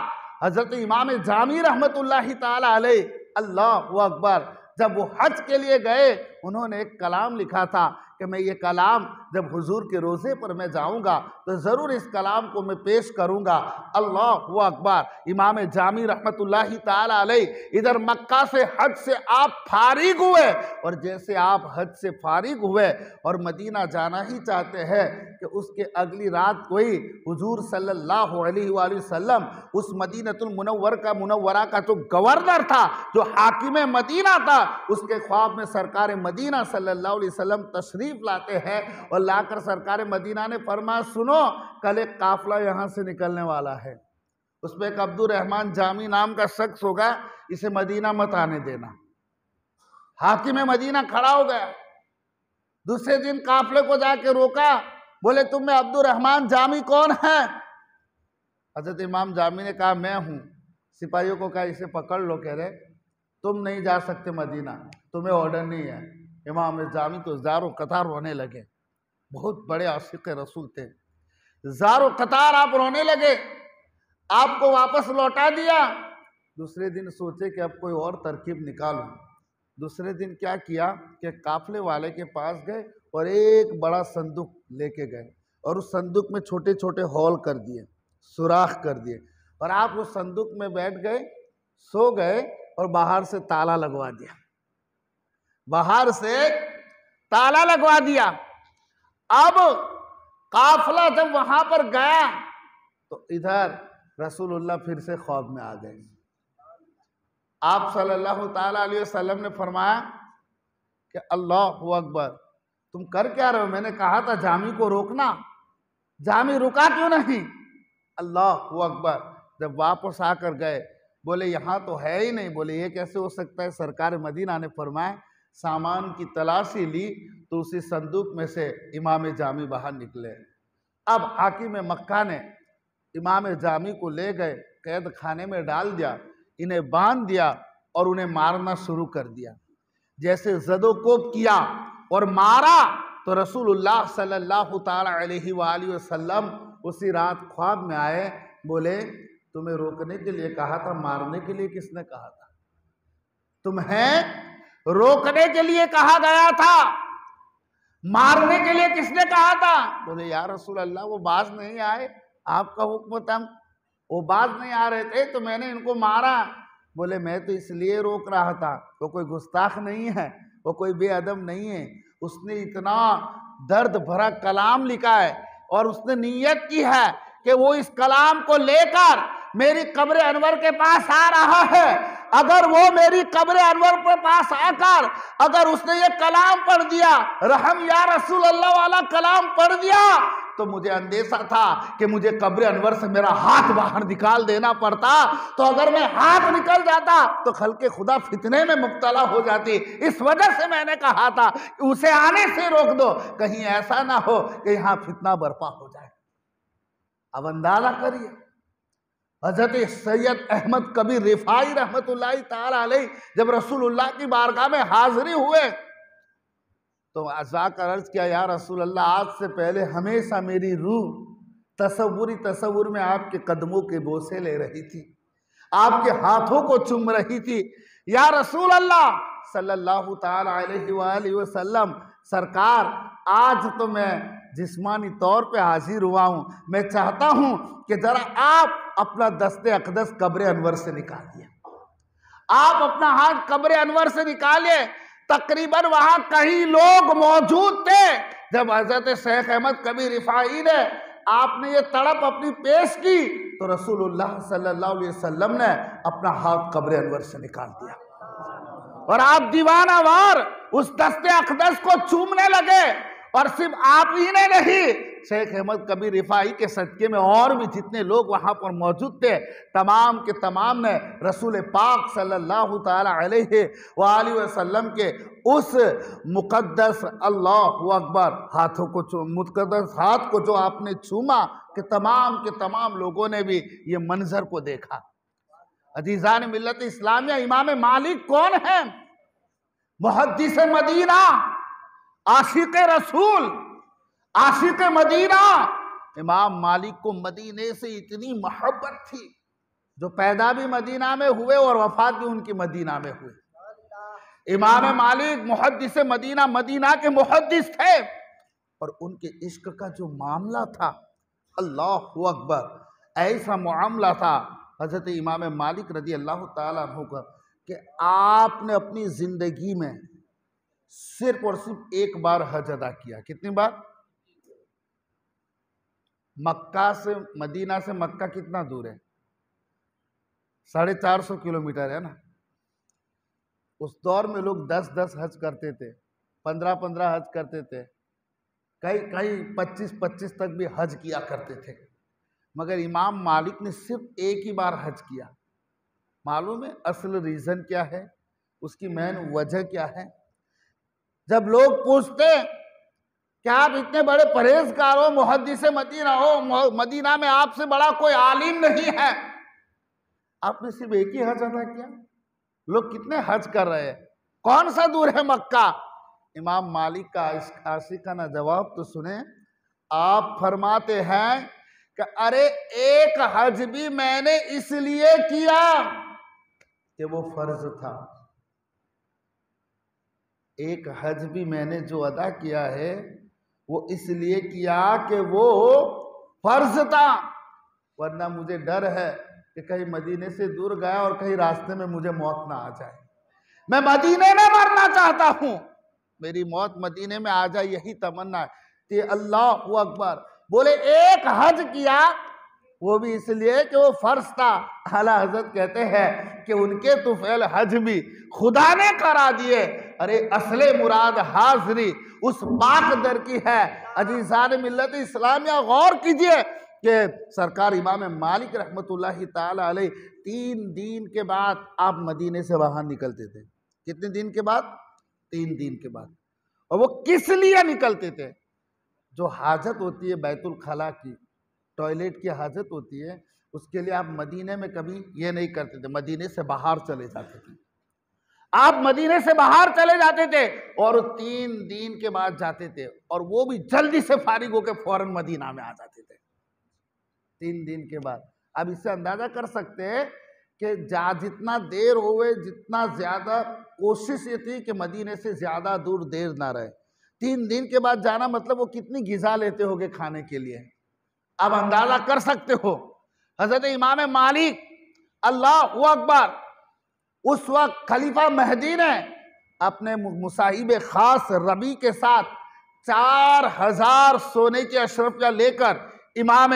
हजरत इमाम जामी रहमतुल्लाहि ताला अलैह, अल्लाहु अकबर, जब वो हज के लिए गए, उन्होंने एक कलाम लिखा था कि मैं ये कलाम जब हुजूर के रोज़े पर मैं जाऊंगा तो ज़रूर इस कलाम को मैं पेश करूंगा। अल्लाहु अकबर। इमाम जामी रहमतुल्लाहि ताला अलैह इधर मक्का से हज से आप फारिग हुए, और जैसे आप हज से फारिग हुए और मदीना जाना ही चाहते हैं कि उसके अगली रात कोई हुजूर सल्लल्लाहु अलैहि वसल्लम उस मदीनतुल मुनव्वरा का जो गवर्नर था, जो हाकिम मदीना था, उसके ख्वाब में सरकार मदीना सल्लल्लाहु अलैहि वसल्लम तशरीफ लाते हैं, और लाकर सरकार मदीना ने फरमाया, सुनो कल एक काफिला यहाँ से निकलने वाला है, उसमें एक अब्दुल रहमान जामी नाम का शख्स होगा, इसे मदीना मत आने देना। हाकिम मदीना खड़ा हो गया। दूसरे दिन काफिले को जाके रोका, बोले तुम में अब्दुल रहमान जामी कौन है? हजरत इमाम जामी ने कहा मैं हूँ। सिपाहियों को कहा इसे पकड़ लो। कह रहे तुम नहीं जा सकते मदीना, तुम्हें ऑर्डर नहीं है। इमाम जामी तो ज़ारो कतार रोने लगे, बहुत बड़े आशिक़ रसूल थे, ज़ारो कतार आप रोने लगे, आपको वापस लौटा दिया। दूसरे दिन सोचे कि अब कोई और तरकीब निकालूं। दूसरे दिन क्या किया कि काफिले वाले के पास गए और एक बड़ा संदूक लेके गए, और उस संदूक में छोटे छोटे हॉल कर दिए, सुराख कर दिए, और आप उस संदूक में बैठ गए, सो गए, और बाहर से ताला लगवा दिया। बाहर से ताला लगवा दिया। अब काफिला जब वहां पर गया तो इधर रसूलुल्लाह फिर से ख्वाब में आ गए। आप सल्लल्लाहु ताला अलैहि वसल्लम ने फरमाया कि अल्लाहु अकबर, तुम कर क्या रहे हो? मैंने कहा था जामी को रोकना, जामी रुका क्यों नहीं? अल्लाहु अकबर। जब वापस आकर गए, बोले यहाँ तो है ही नहीं। बोले ये कैसे हो सकता है? सरकार मदीना ने फरमाया, सामान की तलाशी ली तो उसी संदूक में से इमाम जामी बाहर निकले। अब हाकिम मक्का ने इमाम जामी को ले गए, कैद खाने में डाल दिया, इन्हें बांध दिया और उन्हें मारना शुरू कर दिया। जैसे ज़दोकोब किया और मारा तो रसूलुल्लाह सल्लल्लाहु ताला अलैहि वसल्लम उसी रात ख्वाब में आए। बोले तुम्हें रोकने के लिए कहा था, मारने के लिए किसने कहा था? तुम्हें रोकने के लिए कहा गया था, मारने के लिए किसने कहा था? बोले या रसूल अल्लाह वो बाज नहीं आए, आपका हुक्म था, वो बाज नहीं आ रहे थे तो मैंने इनको मारा। बोले मैं तो इसलिए रोक रहा था, वो कोई गुस्ताख नहीं है, वो कोई बेअदब नहीं है, उसने इतना दर्द भरा कलाम लिखा है और उसने नीयत की है कि वो इस कलाम को लेकर मेरी कब्र अनवर के पास आ रहा है। अगर वो मेरी कब्र अनवर के पास आकर अगर उसने ये कलाम पढ़ दिया, रहम या रसूल अल्लाह वाला कलाम पढ़ दिया, तो मुझे अंदेशा था कि मुझे कब्र अनवर से मेरा हाथ बाहर निकाल देना पड़ता। तो अगर मैं हाथ निकल जाता तो खल्के खुदा फितने में मुब्तला हो जाती। इस वजह से मैंने कहा था कि उसे आने से रोक दो, कहीं ऐसा ना हो कि यहाँ फितना बर्पा हो जाए। अब अंदाजा करिए, हजरत सैयद अहमद कबीर रिफाई रहमतुल्लाहि ताला अलैह जब रसूलुल्लाह की बारगाह में हाजिरी हुए तो जाकर अर्ज किया, या रसूल अल्लाह, आज से पहले हमेशा मेरी रूह तसव्वुर में आपके कदमों के बोसे ले रही थी, आपके हाथों को चूम रही थी। या रसूल अल्लाह सल्लल्लाहु ताला अलैहि वसल्लम, सरकार आज तो मैं जिस्मानी तौर पे हाजिर हुआ हूँ, मैं चाहता हूँ कि जरा आप अपना दस्ते अक़दस कब्र अनवर से निकालिए, आप अपना हाथ कब्र अनवर से निकालिए। तकरीबन वहां कई लोग मौजूद थे। जब हजरत शेख अहमद कबीर रिफाई ने आपने ये तड़प अपनी पेश की तो रसूलुल्लाह सल्लल्लाहु अलैहि वसल्लम ने अपना हाथ कब्र अनवर से निकाल दिया और आप दीवाना वार उस दस्ते अक़दस को चूमने लगे और सिर्फ आप ही ने नहीं, शेख अहमद कबीर रिफाई के सदके में और भी जितने लोग वहां पर मौजूद थे, तमाम के तमाम ने रसूल पाक सल्लल्लाहु ताला अलैहि वसल्लम के उस मुकद्दस अल्लाहु अकबर हाथों को, मुकद्दस हाथ को जो आपने चूमा, कि तमाम के तमाम लोगों ने भी ये मंजर को देखा। अजीजान मिल्लत इस्लामिया, इमाम मालिक कौन है? मुहद्दिस मदीना, आशिक रसूल, आशिक मदीना। इमाम मालिक को मदीने से इतनी मोहब्बत थी, जो पैदा भी मदीना में हुए और वफात भी उनकी मदीना में हुई। इमाम मालिक मुहद्दिस मदीना, मदीना के मुहद्दिस थे, और उनके इश्क का जो मामला था, अल्लाहु अकबर, ऐसा मामला था हजरत इमाम मालिक रजी अल्लाह ताला अन्हु का, कि आपने अपनी जिंदगी में सिर्फ और सिर्फ एक बार हज अदा किया। कितनी बार? मक्का से, मदीना से मक्का कितना दूर है? 450 किलोमीटर है ना। उस दौर में लोग 10-10 हज करते थे, 15-15 हज करते थे, कई 25-25 तक भी हज किया करते थे। मगर इमाम मालिक ने सिर्फ एक ही बार हज किया। मालूम है असल रीज़न क्या है? उसकी मेन वजह क्या है? जब लोग पूछते कि आप इतने बड़े परहेजगार हो, मुहद्दिस मदीना हो, मदीना में आपसे बड़ा कोई आलिम नहीं है, आपने सिर्फ एक ही हज अदा किया। लोग कितने हज कर रहे हैं, कौन सा दूर है मक्का? इमाम मालिक का इस आशिकाना जवाब तो सुने। आप फरमाते हैं कि अरे एक हज भी मैंने इसलिए किया कि वो फर्ज था। एक हज भी मैंने जो अदा किया है वो इसलिए किया कि वो फर्ज था, वरना मुझे डर है कि कहीं मदीने से दूर गया और कहीं रास्ते में मुझे मौत ना आ जाए। मैं मदीने में मरना चाहता हूं, मेरी मौत मदीने में आ जाए, यही तमन्ना है। कि अल्लाहु अकबर बोले एक हज किया, वो भी इसलिए कि वो फर्ज था। आला हजरत कहते हैं कि उनके तुफैल हज भी खुदा ने करा दिए। अरे असले मुराद हाजरी उस पाक दर की है। अजीजान मिल्लत इस्लामिया, गौर कीजिए कि सरकार इमाम मालिक रहमतुल्लाहि ताला अलैह 3 दिन के बाद आप मदीने से बाहर निकलते थे। कितने दिन के बाद? 3 दिन के बाद। और वो किस लिए निकलते थे? जो हाजत होती है बैतुल खला की, टॉयलेट की हाजत होती है, उसके लिए आप मदीने में कभी ये नहीं करते थे, मदीने से बाहर चले जाते थे। आप मदीने से बाहर चले जाते थे और 3 दिन के बाद जाते थे, और वो भी जल्दी से फारिग होकर फौरन मदीना में आ जाते थे 3 दिन के बाद। अब इससे अंदाजा कर सकते हैं कि जितना देर होवे, जितना ज्यादा कोशिश ये थी कि मदीने से ज्यादा दूर देर ना रहे। 3 दिन के बाद जाना मतलब वो कितनी गिजा लेते होगे खाने के लिए, अब अंदाजा कर सकते हो। हजरत इमाम मालिक अल्लाहु अकबर, उस वक्त खलीफा महदी ने अपने मुसाहिब खास रबी के साथ 4000 सोने की अशरफिया लेकर इमाम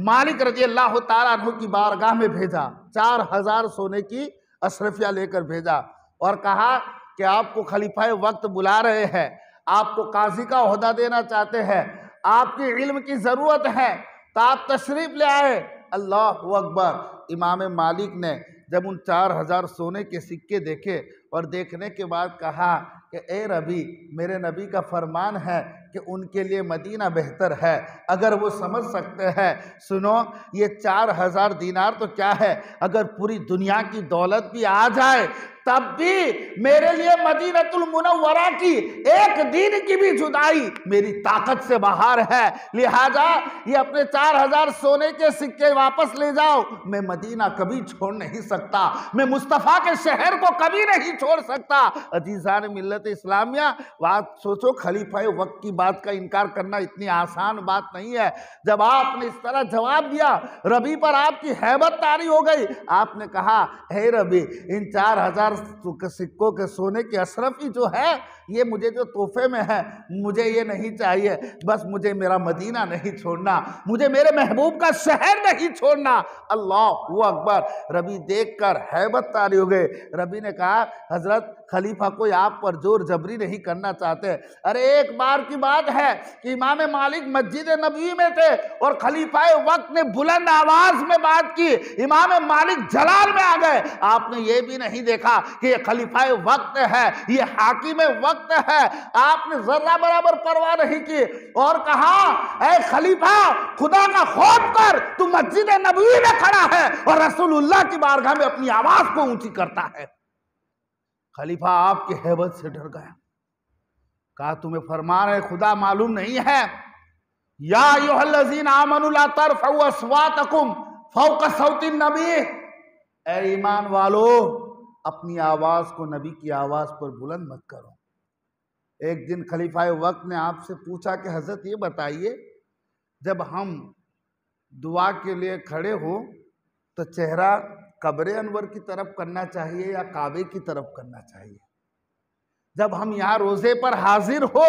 मालिक रजी अल्लाह ताला अन्हु की बारगाह में भेजा। 4000 सोने की अशरफिया लेकर भेजा और कहा कि आपको खलीफा वक्त बुला रहे हैं, आपको काजी का ओहदा देना चाहते हैं, आपकी इल्म की ज़रूरत है, तो आप तशरीफ ले आए। अल्लाहु अकबर। इमाम मालिक ने जब उन 4000 सोने के सिक्के देखे और देखने के बाद कहा कि ए रबी, मेरे नबी का फरमान है कि उनके लिए मदीना बेहतर है, अगर वो समझ सकते हैं। सुनो, ये 4000 दीनार तो क्या है, अगर पूरी दुनिया की दौलत भी आ जाए तब भी मेरे लिए मदीनतुल मुनव्वरा की 1 दिन की भी जुदाई मेरी ताकत से बाहर है। लिहाजा ये अपने 4000 सोने के सिक्के वापस ले जाओ, मैं मदीना कभी छोड़ नहीं सकता, मैं मुस्तफ़ा के शहर को कभी नहीं छोड़ सकता। अजीज़ान मिल्लत इस्लामिया, बात सोचो, खलीफा वक्त की बात का इनकार करना इतनी आसान बात नहीं है। जब आपने इस तरह जवाब दिया, रबी पर आपकी हैबत तारी हो गई। आपने कहा, हे रबी, इन 4000 ज़ेवर सिक्कों के सोने की अशरफी जो है, ये मुझे जो तोहफे में है, मुझे ये नहीं चाहिए। बस मुझे मेरा मदीना नहीं छोड़ना, मुझे मेरे महबूब का शहर नहीं छोड़ना। अल्लाहु अकबर। रबी देखकर हैबत तारी हो गए। रबी ने कहा, हजरत खलीफा कोई आप पर जोर जबरी नहीं करना चाहते। अरे एक बार की बात है कि इमाम मालिक मस्जिद नबवी में थे और खलीफा वक्त ने बुलंद आवाज में बात की। इमाम मालिक जलाल में आ गए। आपने ये भी नहीं देखा कि ये खलीफा वक्त है, ये हाकिम वक्त है। आपने जर्रा बराबर परवाह नहीं की और कहा, ऐ खलीफा, खुदा का खौफ कर, तू मस्जिद नबवी में खड़ा है और रसूलुल्लाह की बारगाह में अपनी आवाज को ऊंची करता है। खलीफा आपकी हैबत से डर गया। कहा, तुम्हें फरमा रहे खुदा मालूम नहीं है? या अय्युहल्लज़ीना आमनू ला तरफ़ऊ अस्वातकुम फ़ौक़ सौति नबी। ऐ ईमान वालो, अपनी आवाज को नबी की आवाज पर बुलंद मत करो। एक दिन खलीफा वक्त ने आपसे पूछा कि हजरत ये बताइए, जब हम दुआ के लिए खड़े हो तो चेहरा कब्र अनवर की तरफ करना चाहिए या काबे की तरफ करना चाहिए? जब हम यहाँ रोजे पर हाजिर हो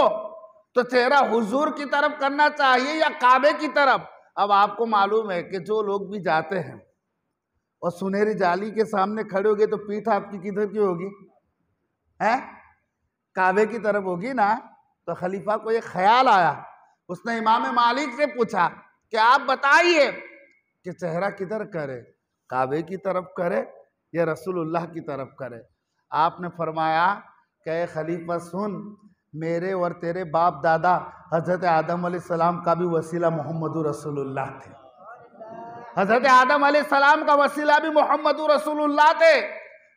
तो चेहरा हुजूर की तरफ करना चाहिए या काबे की तरफ? अब आपको मालूम है कि जो लोग भी जाते हैं और सुनहरी जाली के सामने खड़े होगे तो पीठ आपकी किधर की होगी? हैं? काबे की तरफ होगी ना। तो खलीफा को ये ख्याल आया, उसने इमाम मालिक से पूछा कि आप बताइए कि चेहरा किधर करे, काबे की तरफ करे या रसूलुल्लाह की तरफ करे? आपने फरमाया कि खलीफा सुन, मेरे और तेरे बाप दादा हजरत आदम अलैहिस्सलाम का भी वसीला मोहम्मदुर रसूलुल्लाह थे। हजरत आदम अलैहिस्सलाम का वसीला भी मोहम्मदुर रसूलुल्लाह थे।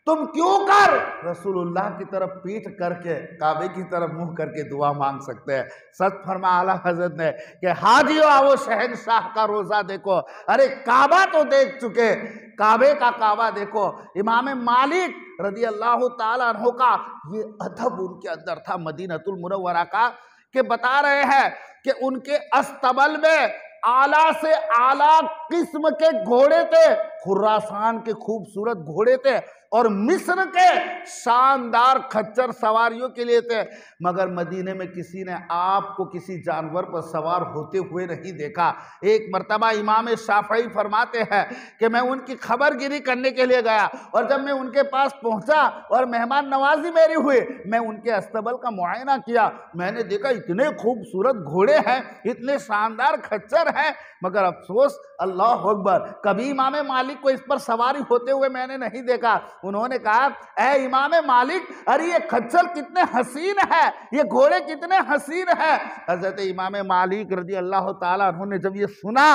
तुम क्यों कर रसूलुल्लाह की तरफ पीठ करके काबे की तरफ मुंह करके दुआ मांग सकते हैं? सच फरमा आला हजरत ने कि हाजियो आओ शहनशाह का रोजा देखो। अरे काबा तो देख चुके, काबे का काबा देखो। इमाम मालिक रदी अल्लाह ताला अन्हु का ये अदब उनके अंदर था मदीनतुल मुनव्वरा का, कि बता रहे हैं कि उनके अस्तबल में आला से आला किस्म के घोड़े थे। खुरासान के खूबसूरत घोड़े थे और मिस्र के शानदार खच्चर सवारियों के लिए थे, मगर मदीने में किसी ने आपको किसी जानवर पर सवार होते हुए नहीं देखा। एक मर्तबा इमाम शाफई फरमाते हैं कि मैं उनकी खबरगिरी करने के लिए गया और जब मैं उनके पास पहुंचा और मेहमान नवाजी मेरी हुई, मैं उनके अस्तबल का मुआयना किया। मैंने देखा इतने खूबसूरत घोड़े हैं, इतने शानदार खच्चर हैं, मगर अफसोस अल्लाह अकबर, कभी इमाम मालिक को इस पर सवारी होते हुए मैंने नहीं देखा। उन्होंने कहा, ऐ इमाम मालिक, अरे ये खच्चर कितने हसीन है, ये घोड़े कितने हसीन है। हजरत इमाम मालिक रजी अल्लाह ताला अन्हु ने जब ये सुना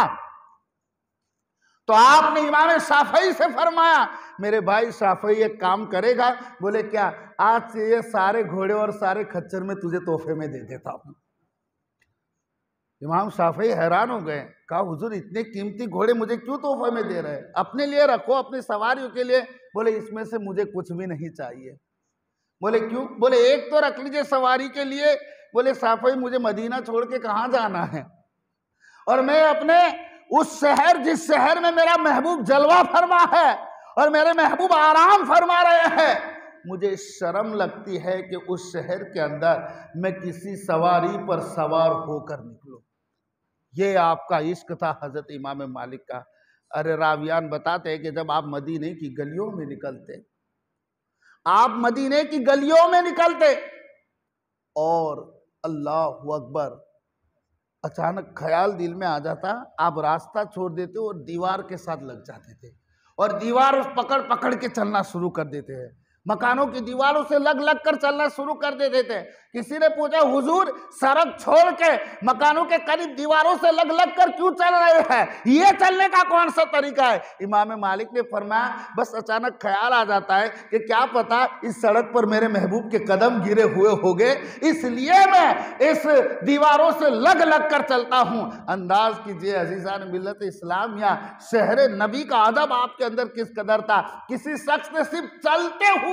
तो आपने इमाम शाफई से फरमाया, मेरे भाई शाफई एक काम करेगा? बोले क्या? आज से ये सारे घोड़े और सारे खच्चर में तुझे तोहफे में दे देता हूं। इमाम शाफई हैरान हो गए। कहा, हुजूर इतने कीमती घोड़े मुझे क्यों तोहफे में दे रहे हैं? अपने लिए रखो, अपनी सवारियों के लिए। बोले इसमें से मुझे कुछ भी नहीं चाहिए। बोले क्यों? बोले एक तो रख लीजिए सवारी के लिए। बोले शाफई, मुझे मदीना छोड़ के कहाँ जाना है, और मैं अपने उस शहर जिस शहर में मेरा महबूब जलवा फरमा है और मेरे महबूब आराम फरमा रहे हैं, मुझे शर्म लगती है कि उस शहर के अंदर मैं किसी सवारी पर सवार होकर निकलूं। ये आपका इश्क था हजरत इमाम मालिक का। अरे रावियान बताते हैं कि जब आप मदीने की गलियों में निकलते, आप मदीने की गलियों में निकलते और अल्लाह अकबर, अचानक ख्याल दिल में आ जाता, आप रास्ता छोड़ देते और दीवार के साथ लग जाते थे और दीवार उस पकड़ पकड़ के चलना शुरू कर देते हैं। मकानों की दीवारों से लग लग कर चलना शुरू कर देते थे। किसी ने पूछा, हुजूर सड़क छोड़ के मकानों के करीब दीवारों से लग लग कर क्यों चल रहे हैं, ये चलने का कौन सा तरीका है? इमाम मालिक ने फरमाया, बस अचानक ख्याल आ जाता है कि क्या पता इस सड़क पर मेरे महबूब के कदम गिरे हुए होंगे, इसलिए मैं इस दीवारों से लग लग कर चलता हूं। अंदाज कीजिए अजीजान मिल्लत इस्लामिया, शहर नबी का अदब आपके अंदर किस कदर था। किसी शख्स ने सिर्फ चलते हुए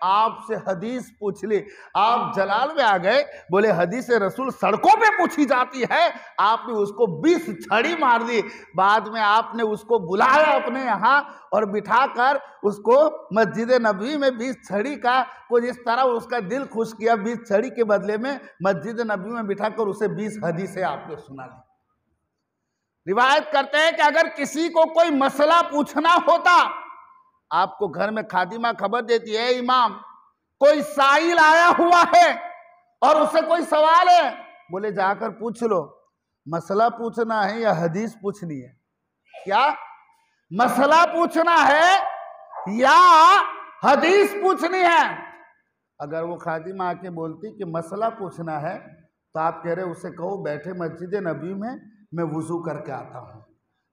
आपसे हदीस पूछ ली। आप जलाल में आ गए, बोले हदीस रसूल सड़कों पे पूछी जाती है, आपने उसको 20 छड़ी मार दी। बाद में आपने उसको बुलाया अपने यहाँ और बिठाकर उसको मस्जिद नबवी में 20 छड़ी का कुछ इस तरह उसका दिल खुश किया। 20 छड़ी के बदले में मस्जिद नबवी में बिठाकर उसे 20 हदीसें आपने सुना ली। रिवायत करते हैं कि अगर किसी को कोई मसला पूछना होता, आपको घर में खादिमा खबर देती है, इमाम कोई साइल आया हुआ है और उससे कोई सवाल है, बोले जाकर पूछ लो। मसला पूछना है या हदीस पूछनी है? क्या मसला पूछना है या हदीस पूछनी है? अगर वो खादिमा आके बोलती कि मसला पूछना है, तो आप कह रहे उसे कहो बैठे मस्जिद नबी में, मैं वुजू करके आता हूँ।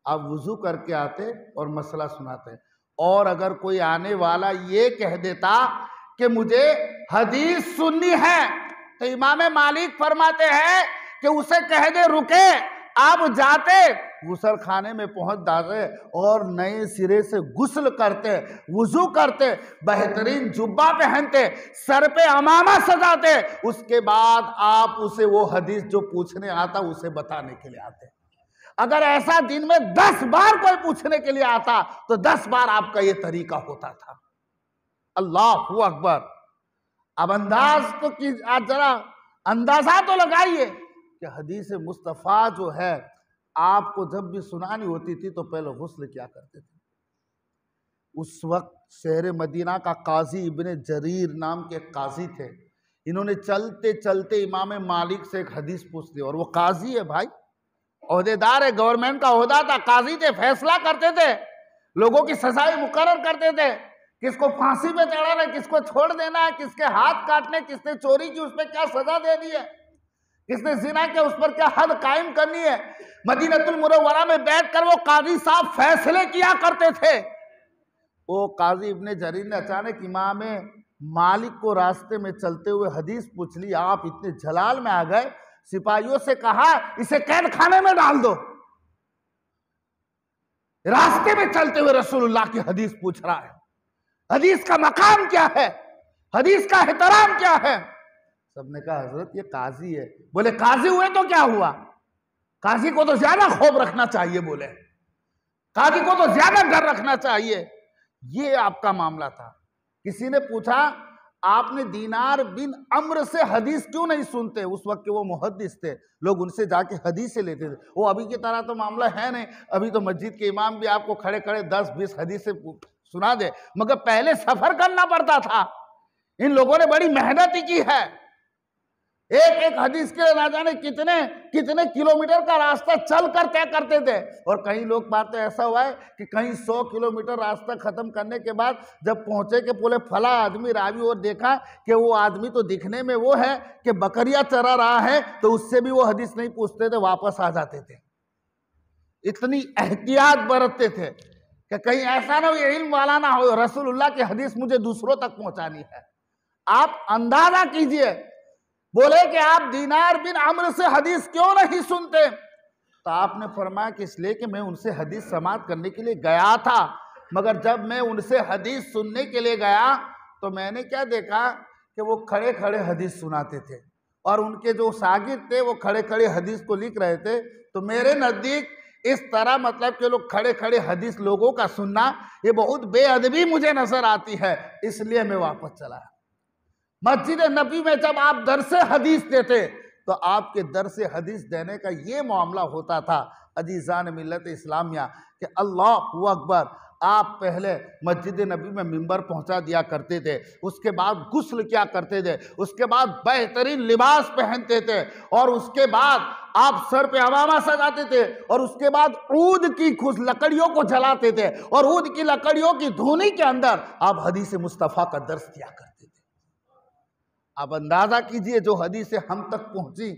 आप वुजू करके आते और मसला सुनाते। और अगर कोई आने वाला ये कह देता कि मुझे हदीस सुननी है, तो इमाम मालिक फरमाते हैं कि उसे कह दे रुके। आप जाते गुसल खाने में पहुंच जाते और नए सिरे से गुस्ल करते, वुजू करते, बेहतरीन जुब्बा पहनते, सर पे अमामा सजाते। उसके बाद आप उसे वो हदीस जो पूछने आता उसे बताने के लिए आते। अगर ऐसा दिन में 10 बार कोई पूछने के लिए आता तो 10 बार आपका ये तरीका होता था। अल्लाहु अकबर। अब अंदाज तो की, आज जरा अंदाजा तो लगाइए कि हदीस मुस्तफ़ा जो है आपको जब भी सुनानी होती थी तो पहले गुस्ल क्या करते थे। उस वक्त शहर मदीना का काजी इब्ने जरीर नाम के काजी थे। इन्होंने चलते चलते इमाम मालिक से एक हदीस पूछ ली। और वो काजी है भाई, ओहदेदार है, गवर्नमेंट का ओहदा था, काजी थे, फैसला करते थे, लोगों की सजाएं मुकर्रर करते थे, किसको फांसी पे चढ़ाना है, किसको छोड़ देना है, किसके हाथ काटने, किसने चोरी की उस पर क्या सजा देनी है, किसने जिना किया उस पर क्या हद कायम करनी है। मदीनतुल मुनव्वरा में बैठकर वो काजी साहब फैसले किया करते थे। वो काजी इब्ने जरीर ने अचानक इमाम मालिक को रास्ते में चलते हुए हदीस पूछ ली। आप इतने जलाल में आ गए, सिपाहियों से कहा इसे कैद खाने में डाल दो। रास्ते में चलते हुए रसूलुल्लाह की हदीस पूछ रहा है। हदीस का मकाम क्या है, हदीस का एहतराम क्या है? सबने कहा हजरत ये काजी है। बोले काजी हुए तो क्या हुआ, काजी को तो ज्यादा खौफ रखना चाहिए। बोले काजी को तो ज्यादा डर रखना चाहिए। ये आपका मामला था। किसी ने पूछा आपने दीनार बिन अम्र से हदीस क्यों नहीं सुनते? उस वक्त के वो मुहद्दिस थे, लोग उनसे जाके हदीस से लेते थे। वो अभी की तरह तो मामला है नहीं, अभी तो मस्जिद के इमाम भी आपको खड़े खड़े 10-20 हदीस से सुना दे, मगर पहले सफर करना पड़ता था। इन लोगों ने बड़ी मेहनत की है। एक एक हदीस के लिए ना जाने कितने कितने किलोमीटर का रास्ता चल कर तय करते थे। और कई लोग बात तो ऐसा हुआ है कि कहीं 100 किलोमीटर रास्ता खत्म करने के बाद जब पहुंचे कि बोले फला आदमी रावी और देखा कि वो आदमी तो दिखने में वो है कि बकरियां चरा रहा है, तो उससे भी वो हदीस नहीं पूछते थे, वापस आ जाते थे। इतनी एहतियात बरतते थे कि कहीं ऐसा ना हो ये इल्म वाला ना हो, रसूलुल्लाह की हदीस मुझे दूसरों तक पहुंचानी है। आप अंदाजा कीजिए, बोले कि आप दीनार बिन अम्र से हदीस क्यों नहीं सुनते? तो आपने फरमाया कि इसलिए कि मैं उनसे हदीस समाअत करने के लिए गया था, मगर जब मैं उनसे हदीस सुनने के लिए गया तो मैंने क्या देखा कि वो खड़े खड़े हदीस सुनाते थे और उनके जो शागिर्द थे वो खड़े खड़े हदीस को लिख रहे थे। तो मेरे नज़दीक इस तरह मतलब कि लोग खड़े खड़े हदीस लोगों का सुनना ये बहुत बेअदबी मुझे नजर आती है, इसलिए मैं वापस चला। मस्जिद नबी में जब आप दरसे हदीस देते तो आपके दरसे हदीस देने का ये मामला होता था अजीज़ान मिल्लत इस्लामिया कि अल्लाहु अकबर, आप पहले मस्जिद नबी में मिंबर पहुंचा दिया करते थे, उसके बाद गुस्ल किया करते थे, उसके बाद बेहतरीन लिबास पहनते थे और उसके बाद आप सर पे अमामा सजाते थे और उसके बाद ऊद की कुछ लकड़ियों को जलाते थे और ऊद की लकड़ियों की धुनी के अंदर आप हदीस मुस्तफ़ा का दर्स दिया करते थे। आप अंदाजा कीजिए जो हदीस हम तक पहुंची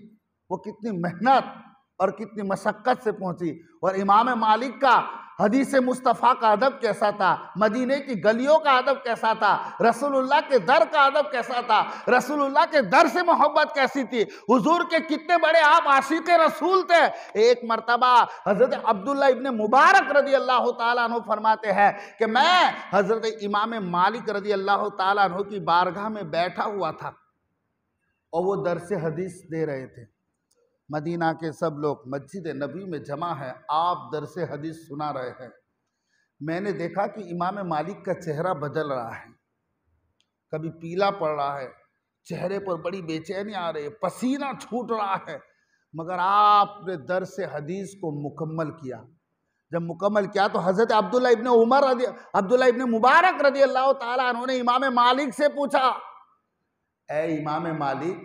वो कितनी मेहनत और कितनी मशक्क़त से पहुंची। और इमाम मालिक का हदीस मुस्तफ़ा का अदब कैसा था, मदीने की गलियों का अदब कैसा था, रसूलुल्लाह के दर का अदब कैसा था, रसूलुल्लाह के दर से मोहब्बत कैसी थी, हुजूर के कितने बड़े आप आशिक रसूल थे। एक मर्तबा हजरत अब्दुल्ला इब्ने मुबारक रदी अल्लाह ताला अन्हु फरमाते हैं कि मैं हजरत इमाम मालिक रदी अल्लाह ताला अन्हु की बारगाह में बैठा हुआ था और वो दर से हदीस दे रहे थे। मदीना के सब लोग मस्जिद नबी में जमा है, आप दर से हदीस सुना रहे हैं। मैंने देखा कि इमाम मालिक का चेहरा बदल रहा है, कभी पीला पड़ रहा है, चेहरे पर बड़ी बेचैनी आ रही है, पसीना छूट रहा है, मगर आपने दर से हदीस को मुकम्मल किया। जब मुकम्मल किया तो हजरत अब्दुल्ला इब्ने मुबारक रदी अल्लाह ताला अन्हु ने इमाम मालिक से पूछा, ए इमाम मालिक,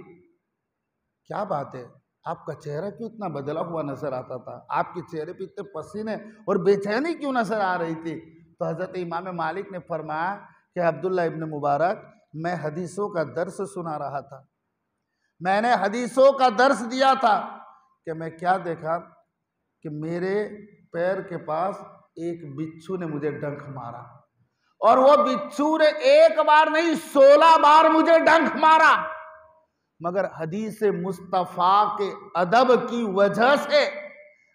क्या बात है, आपका चेहरा क्यों इतना बदला हुआ नजर आता था, आपके चेहरे पे इतने पसीने और बेचैनी क्यों नजर आ रही थी। तो हजरत इमाम मालिक ने फरमाया कि अब्दुल्ला इब्ने मुबारक, मैं हदीसों का दर्स सुना रहा था, मैंने हदीसों का दर्स दिया था कि मैं क्या देखा कि मेरे पैर के पास एक बिच्छू ने मुझे डंक मारा, और वो बिच्छू ने एक बार नहीं 16 बार मुझे डंक मारा, मगर हदीस मुस्तफ़ा के अदब की वजह से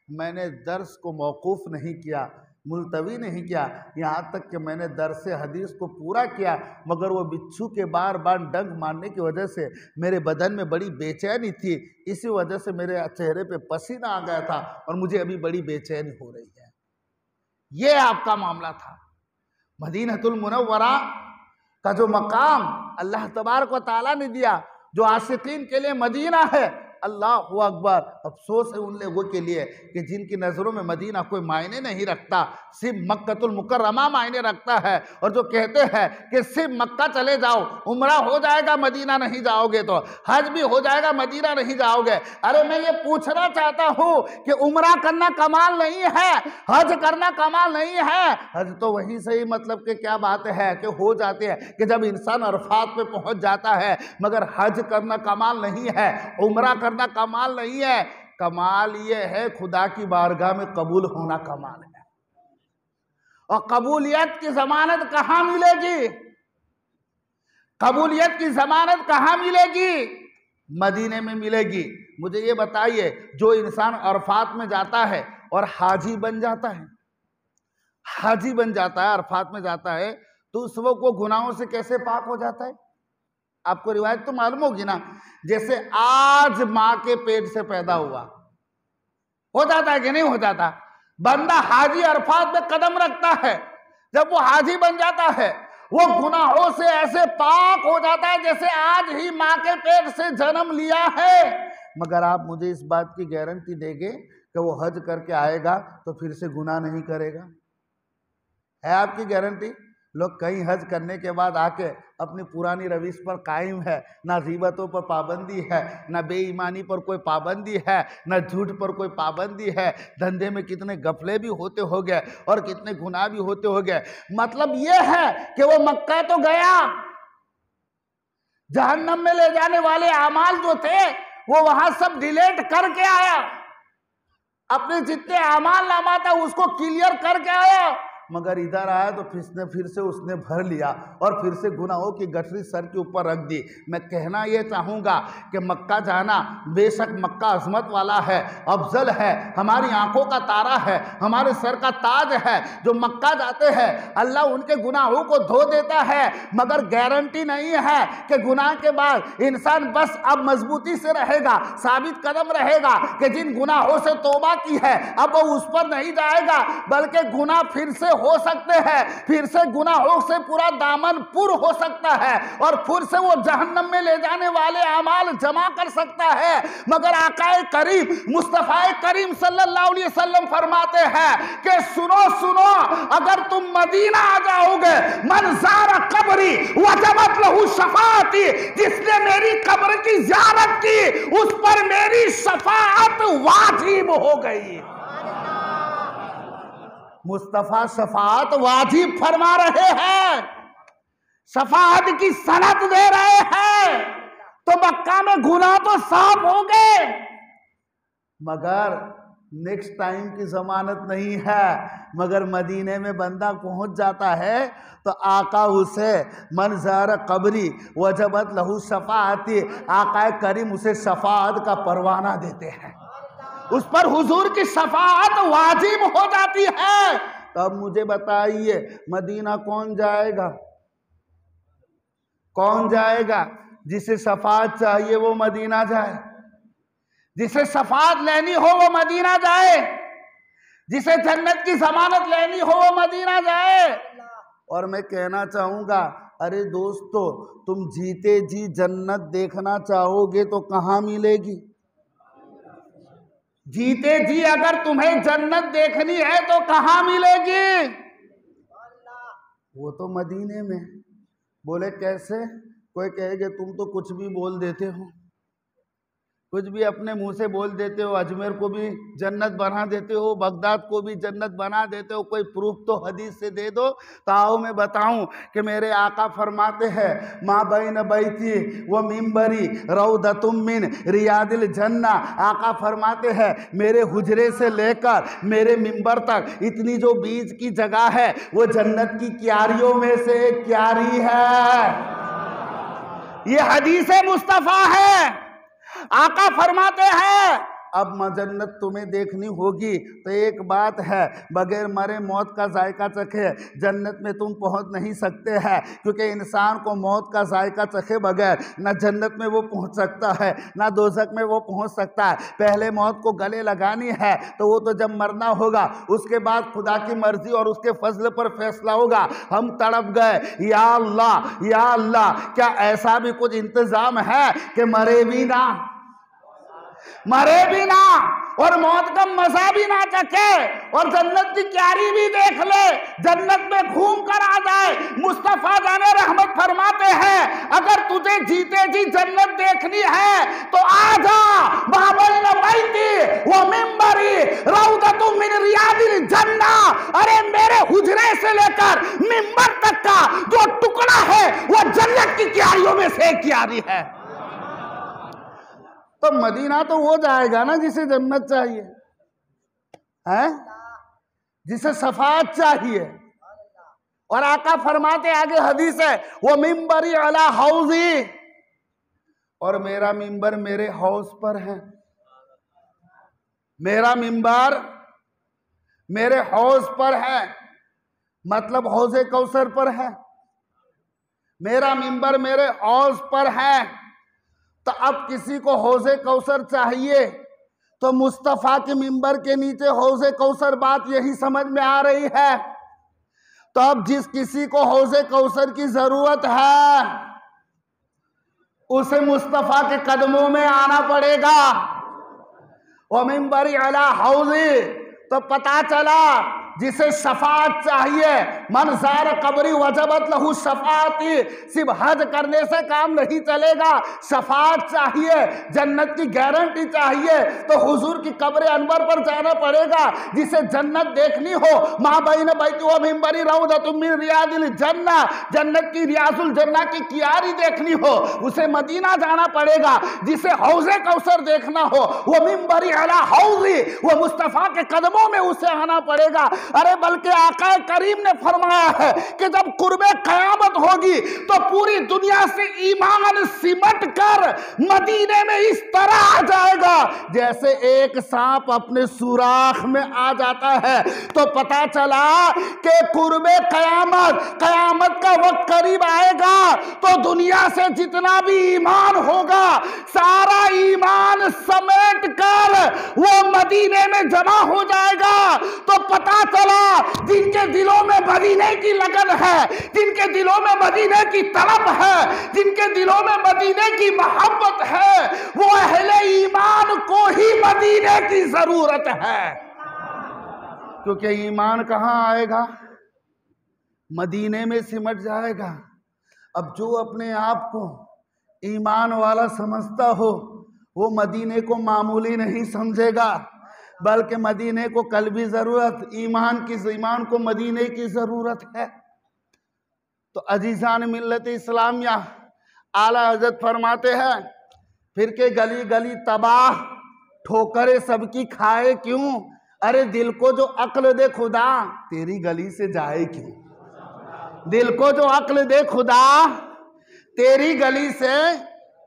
मैंने दर्स को मौकूफ़ नहीं किया, मुलतवी नहीं किया, यहाँ तक कि मैंने दर्स हदीस को पूरा किया, मगर वो बिच्छू के बार बार डंक मारने की वजह से मेरे बदन में बड़ी बेचैनी थी, इसी वजह से मेरे चेहरे पे पसीना आ गया था और मुझे अभी बड़ी बेचैनी हो रही है। ये आपका मामला था। मदीनतुल मुनव्वरा का जो मकाम अल्लाह तबारक व तआला ने दिया, जो आशिकीन के लिए मदीना है, अल्लाहु अकबर। अफसोस है उन लोगों के लिए कि जिनकी नज़रों में मदीना कोई मायने नहीं रखता, सिर्फ मक्कतुल मुकर्रमा मायने रखता है, और जो कहते हैं कि सिर्फ मक्का चले जाओ, उम्रा हो जाएगा, मदीना नहीं जाओगे तो हज भी हो जाएगा, मदीना नहीं जाओगे। अरे मैं ये पूछना चाहता हूँ कि उम्रा करना कमाल नहीं है, हज करना कमाल नहीं है। हज तो वहीं से ही मतलब कि क्या बात है कि हो जाते हैं कि जब इंसान अरफात पे पहुंच जाता है, मगर हज करना कमाल नहीं है, उम्रा करना कमाल नहीं है। कमाल ये है खुदा की बारगाह में कबूल होना कमाल है। और कबूलियत की जमानत कहां मिलेगी? कबूलियत की जमानत कहां मिलेगी? मदीने में मिलेगी। मुझे ये बताइए, जो इंसान अरफात में जाता है और हाजी बन जाता है, हाजी बन जाता है, अरफात में जाता है, तो उस वक्त वो गुनाहों से कैसे पाक हो जाता है? आपको रिवायत तो मालूम होगी ना, जैसे आज मां के पेट से पैदा हुआ, हो जाता है कि नहीं हो जाता? बंदा हाजी अरफात में कदम रखता है, जब वो हाजी बन जाता है, वो गुनाहों से ऐसे पाक हो जाता है जैसे आज ही मां के पेट से जन्म लिया है। मगर आप मुझे इस बात की गारंटी देंगे कि वो हज करके आएगा तो फिर से गुनाह नहीं करेगा? है आपकी गारंटी? लोग कहीं हज करने के बाद आके अपनी पुरानी रविश पर कायम है, ना ग़ीबतों पर पाबंदी है, ना बेईमानी पर कोई पाबंदी है, ना झूठ पर कोई पाबंदी है, धंधे में कितने गफले भी होते हो गए और कितने गुनाह भी होते हो गए। मतलब ये है कि वो मक्का तो गया, जहन्नम में ले जाने वाले अमाल जो थे वो वहां सब डिलीट करके आया, अपने जितने अमाल नामा था उसको क्लियर करके आया, मगर इधर आया तो फिर से उसने भर लिया और फिर से गुनाहों की गठरी सर के ऊपर रख दी। मैं कहना ये चाहूँगा कि मक्का जाना, बेशक मक्का अजमत वाला है, अफजल है, हमारी आंखों का तारा है, हमारे सर का ताज है। जो मक्का जाते हैं अल्लाह उनके गुनाहों को धो देता है, मगर गारंटी नहीं है कि गुनाह के बाद इंसान बस अब मजबूती से रहेगा, साबित कदम रहेगा कि जिन गुनाहों से तौबा की है अब वो उस पर नहीं जाएगा, बल्कि गुनाह फिर से हो सकते हैं, फिर से गुनाहों से पूरा दामन पुर हो सकता है और फिर से वो जहन्नम में ले जाने वाले अमाल जमा कर सकता है। मगर आकाए करीम मुस्तफाए करीम सल्लल्लाहु अलैहि वसल्लम फरमाते हैं कि सुनो सुनो, अगर तुम मदीना आ जाओगे, मन ज़ारा कब्री वजबत लहू शफाअती, जिसने मेरी कब्र की ज़ियारत की उस पर मेरी शफाअत वाजिब हो गई। मुस्तफा शफाअत वाजिब फरमा रहे हैं, शफाअत की सनद दे रहे हैं, तो मक्का में गुनाह तो साफ हो गए, मगर नेक्स्ट टाइम की जमानत नहीं है। मगर मदीने में बंदा पहुंच जाता है तो आका उसे मंजर कबरी वजबत लहू शफाअती, आका करीम उसे शफाअत का परवाना देते हैं, उस पर हुजूर की शफाअत वाजिब हो जाती है। तब मुझे बताइए मदीना कौन जाएगा? कौन जाएगा? जिसे शफाअत चाहिए वो मदीना जाए, जिसे शफाअत लेनी हो वो मदीना जाए, जिसे जन्नत की जमानत लेनी हो वो मदीना जाए। और मैं कहना चाहूंगा, अरे दोस्तों, तुम जीते जी जन्नत देखना चाहोगे तो कहां मिलेगी? जीते जी अगर तुम्हें जन्नत देखनी है तो कहां मिलेगी? वो तो मदीने में। बोले कैसे? कोई कहेगा तुम तो कुछ भी बोल देते हो, कुछ भी अपने मुंह से बोल देते हो, अजमेर को भी जन्नत बना देते हो, बगदाद को भी जन्नत बना देते हो, कोई प्रूफ तो हदीस से दे दो। तो आओ मैं बताऊं कि मेरे आका फरमाते हैं, माँ बैन बैती व मिंबरी रौदतुम मिन रियादिल जन्ना। आका फरमाते हैं मेरे हुजरे से लेकर मेरे मिंबर तक इतनी जो बीच की जगह है वो जन्नत की क्यारियों में से एक क्यारी है। ये हदीस मुस्तफा है। आका फरमाते हैं अब जन्नत तुम्हें देखनी होगी तो एक बात है, बगैर मरे मौत का जायका चखे जन्नत में तुम पहुंच नहीं सकते हैं, क्योंकि इंसान को मौत का जायका चखे बगैर न जन्नत में वो पहुंच सकता है ना दोज़ख में वो पहुंच सकता है। पहले मौत को गले लगानी है तो वो तो जब मरना होगा उसके बाद खुदा की मर्जी और उसके फजल पर फैसला होगा। हम तड़प गए या अल्लाह, क्या ऐसा भी कुछ इंतजाम है कि मरे भी ना और मौत का मजा भी ना चखे और जन्नत की क्यारी भी देख ले, जन्नत में घूम कर आ जाए? मुस्तफा जाने रहमत फरमाते हैं अगर तुझे जीते जी जन्नत देखनी है तो आ जा, बाबल बैती वो मिंबरी रौदतुम मिन रियादिल जन्ना। अरे मेरे हुजरे से लेकर मिंबर तक का जो टुकड़ा है वो जन्नत की क्यारियों में से एक क्यारी है। तो मदीना तो वो जाएगा ना जिसे जन्नत चाहिए, है जिसे शफाअत चाहिए। और आका फरमाते आगे हदीस है, वो मिंबरी अला हौजी, और मेरा मिंबर मेरे हौज पर है। मेरा मिंबर मेरे हौज पर है, मतलब हौजे कौसर पर है। मेरा मिंबर मेरे हौज पर है। तो अब किसी को हौजे कौसर चाहिए तो मुस्तफा के मिंबर के नीचे हौजे कौसर, बात यही समझ में आ रही है। तो अब जिस किसी को हौजे कौसर की जरूरत है उसे मुस्तफा के कदमों में आना पड़ेगा। और मिंबरी अला हौजी, तो पता चला जिसे शफाअत चाहिए, मंजार कबरी वजबत लहू शफाअती, सिर्फ हज करने से काम नहीं चलेगा, शफाअत चाहिए, जन्नत की गारंटी चाहिए तो हुजूर की कब्र अनवर पर जाना पड़ेगा। जिसे जन्नत देखनी हो, माँ बैन बैती व मिंबरी रौदतुम मिन रियादिल जन्ना, जन्नत की रियाजुल जन्ना की कियारी देखनी हो उसे मदीना जाना पड़ेगा। जिसे हौजे कौसर देखना हो वो मिंबरी अला हौजी, वो मुस्तफा के कदमों में उसे आना पड़ेगा। अरे बल्कि आका करीम ने फरमाया है कि जब कुर्बे कयामत होगी तो पूरी दुनिया से ईमान सिमट कर मदीने में इस तरह आ जाएगा जैसे एक सांप अपने सुराख में आ जाता है। तो पता चला कि कुर्बे कयामत का वक्त करीब आएगा तो दुनिया से जितना भी ईमान होगा सारा ईमान समेट कर वो मदीने में जमा हो जाएगा। तो पता चला जिनके दिलों में मदीने की लगन है, जिनके दिलों में मदीने की तड़प है, जिनके दिलों में मदीने की मोहब्बत है, वो अहले ईमान को ही मदीने की जरूरत है। क्योंकि ईमान कहां आएगा? मदीने में सिमट जाएगा। अब जो अपने आप को ईमान वाला समझता हो वो मदीने को मामूली नहीं समझेगा, बल्कि मदीने को कल्बी जरूरत, ईमान को मदीने की जरूरत है। तो अजीजान मिल्लत इस्लामिया आला हजरत फरमाते हैं फिर के गली गली तबाह ठोकरे सबकी खाए क्यों, अरे दिल को जो अक्ल दे खुदा तेरी गली से जाए क्यों, दिल को जो अक्ल दे खुदा तेरी गली से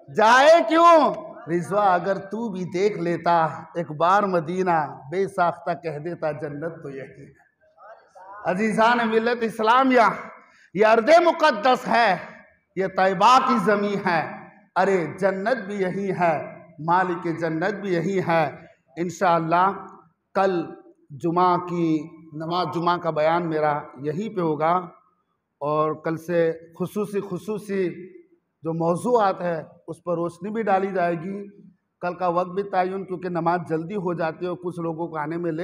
जाए क्यों। रिजवा अगर तू भी देख लेता एक बार मदीना, बेसाख्ता कह देता जन्नत तो यही है। अजीजान मिल्लत इस्लामिया, ये अर्ज़ मुक़द्दस है, ये तैबा की ज़मीं है, अरे जन्नत भी यही है, मालिक जन्नत भी यही है। इंशाअल्लाह कल जुमा की नमाज जुमा का बयान मेरा यहीं पे होगा और कल से खुसूसी जो मौज़ूआत है उस पर रोशनी भी डाली जाएगी। कल का वक्त भी तयन, क्योंकि नमाज जल्दी हो जाती है और कुछ लोगों को आने में लेट